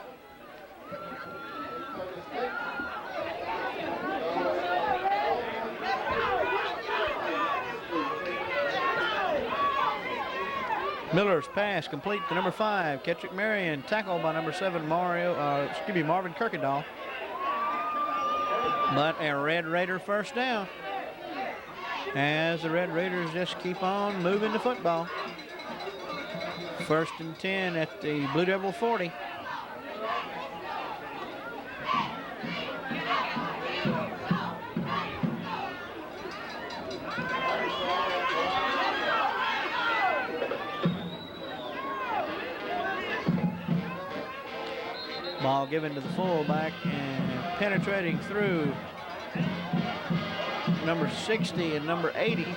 Miller's pass complete to number 5, Kettrick Marion, tackled by number 7, Marvin Kirkendall. But a Red Raider first down as the Red Raiders just keep on moving the football. 1st and 10 at the Blue Devil 40. Ball given to the fullback and penetrating through number 60 and number 80 for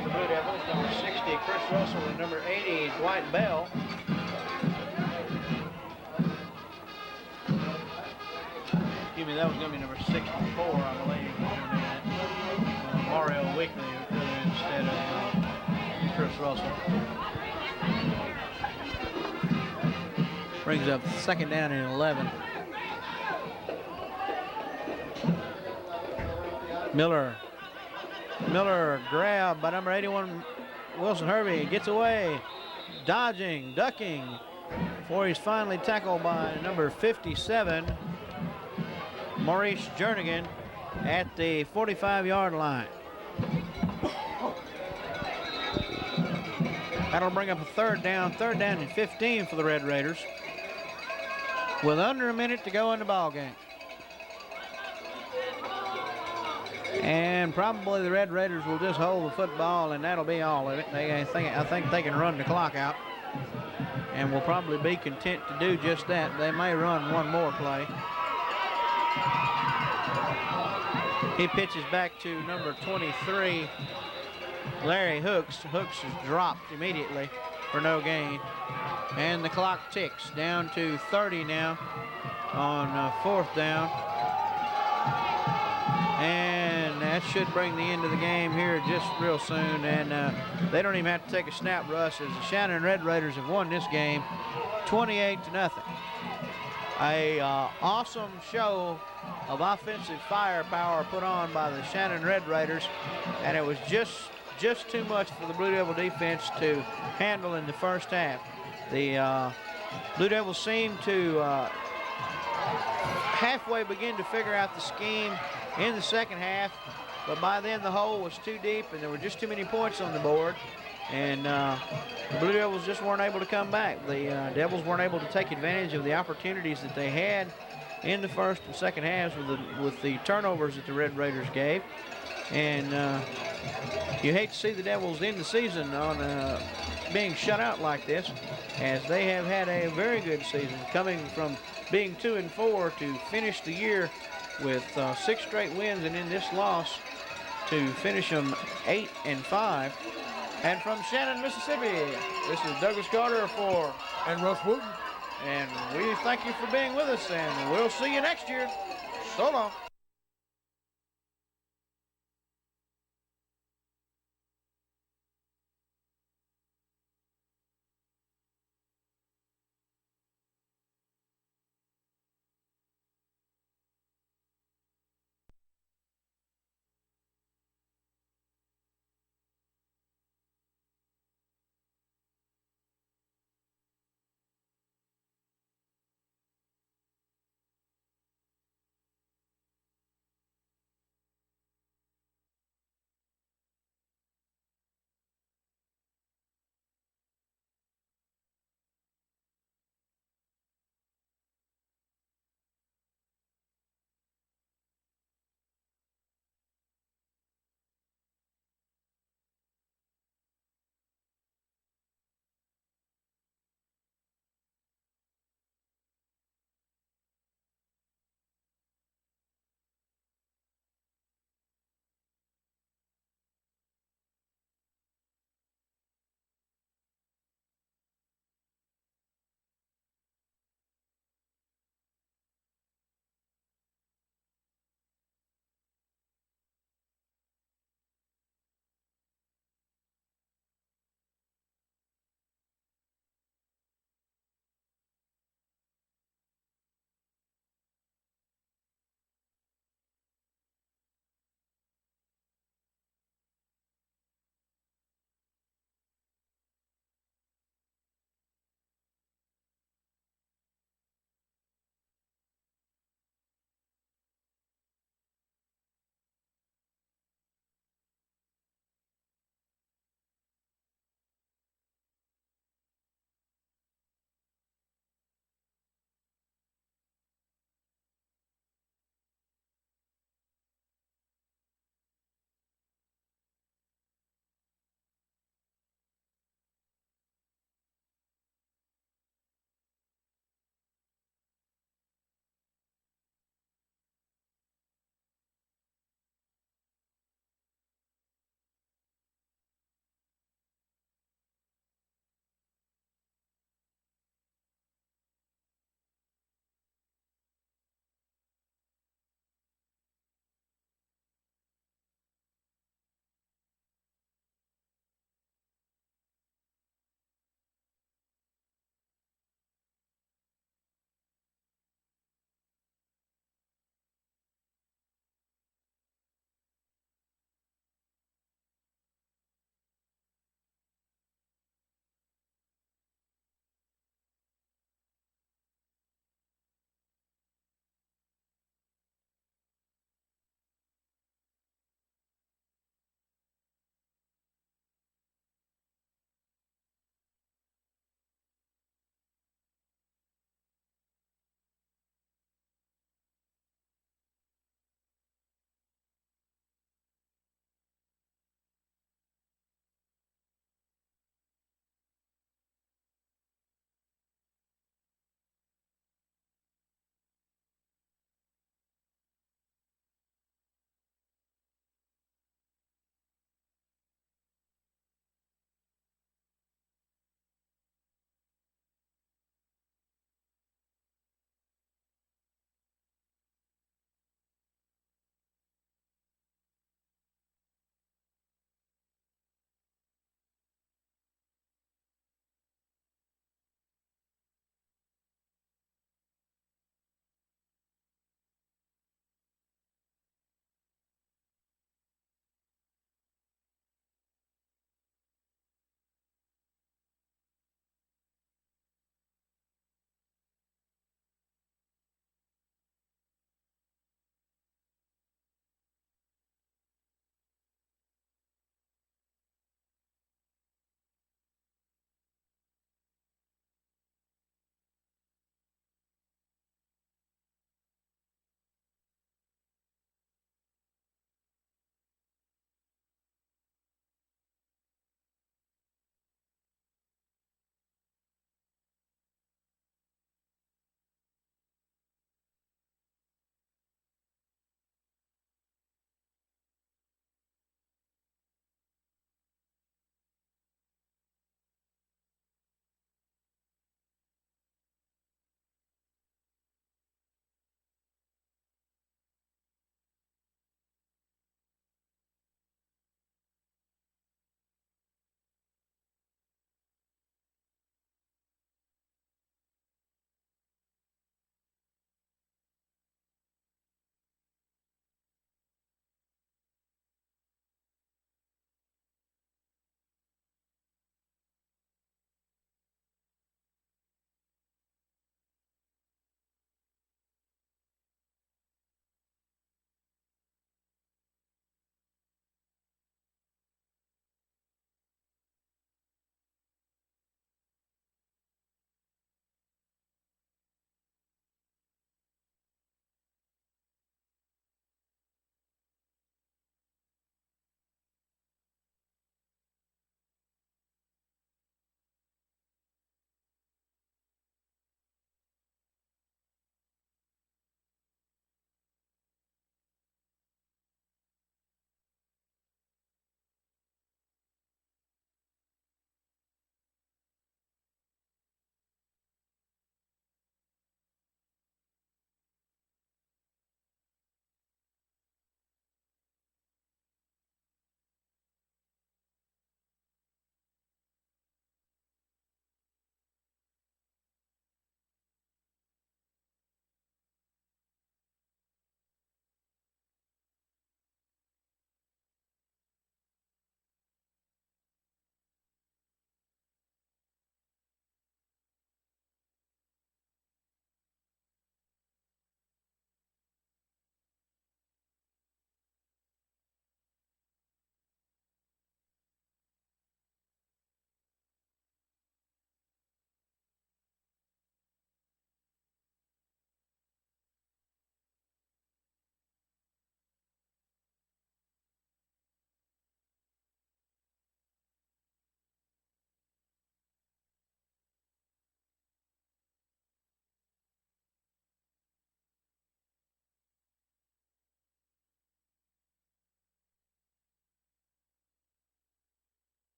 the Blue Devils. Number 60, Chris Russell, and number 80, Dwight Bell. Excuse me, that was going to be number 64, I believe. Mario Weekly instead of Chris Russell. Brings up 2nd down and 11. Miller grabbed by number 81, Wilson Hervey, gets away, dodging, ducking, before he's finally tackled by number 57, Maurice Jernigan, at the 45-yard line. That'll bring up a 3rd down and 15 for the Red Raiders, with under a minute to go in the ball game. And probably the Red Raiders will just hold the football, and that'll be all of it. I think they can run the clock out, and will probably be content to do just that. They may run one more play. He pitches back to number 23, Larry Hooks. Hooks is dropped immediately for no gain. And the clock ticks down to 30 now on 4th down. And that should bring the end of the game here just real soon. And they don't even have to take a snap, Russ, as the Shannon Red Raiders have won this game 28-0. A awesome show of offensive firepower put on by the Shannon Red Raiders, and it was just too much for the Blue Devil defense to handle in the first half. The Blue Devils seemed to halfway begin to figure out the scheme in the second half, but by then the hole was too deep and there were just too many points on the board, and the Blue Devils just weren't able to come back. The Devils weren't able to take advantage of the opportunities that they had in the first and second halves with the turnovers that the Red Raiders gave. And you hate to see the Devils end the season on being shut out like this, as they have had a very good season, coming from being 2-4 to finish the year with 6 straight wins, and in this loss to finish them 8-5. And from Shannon, Mississippi, this is Douglas Carter and Russ Wooten. and we thank you for being with us, and we'll see you next year. So long.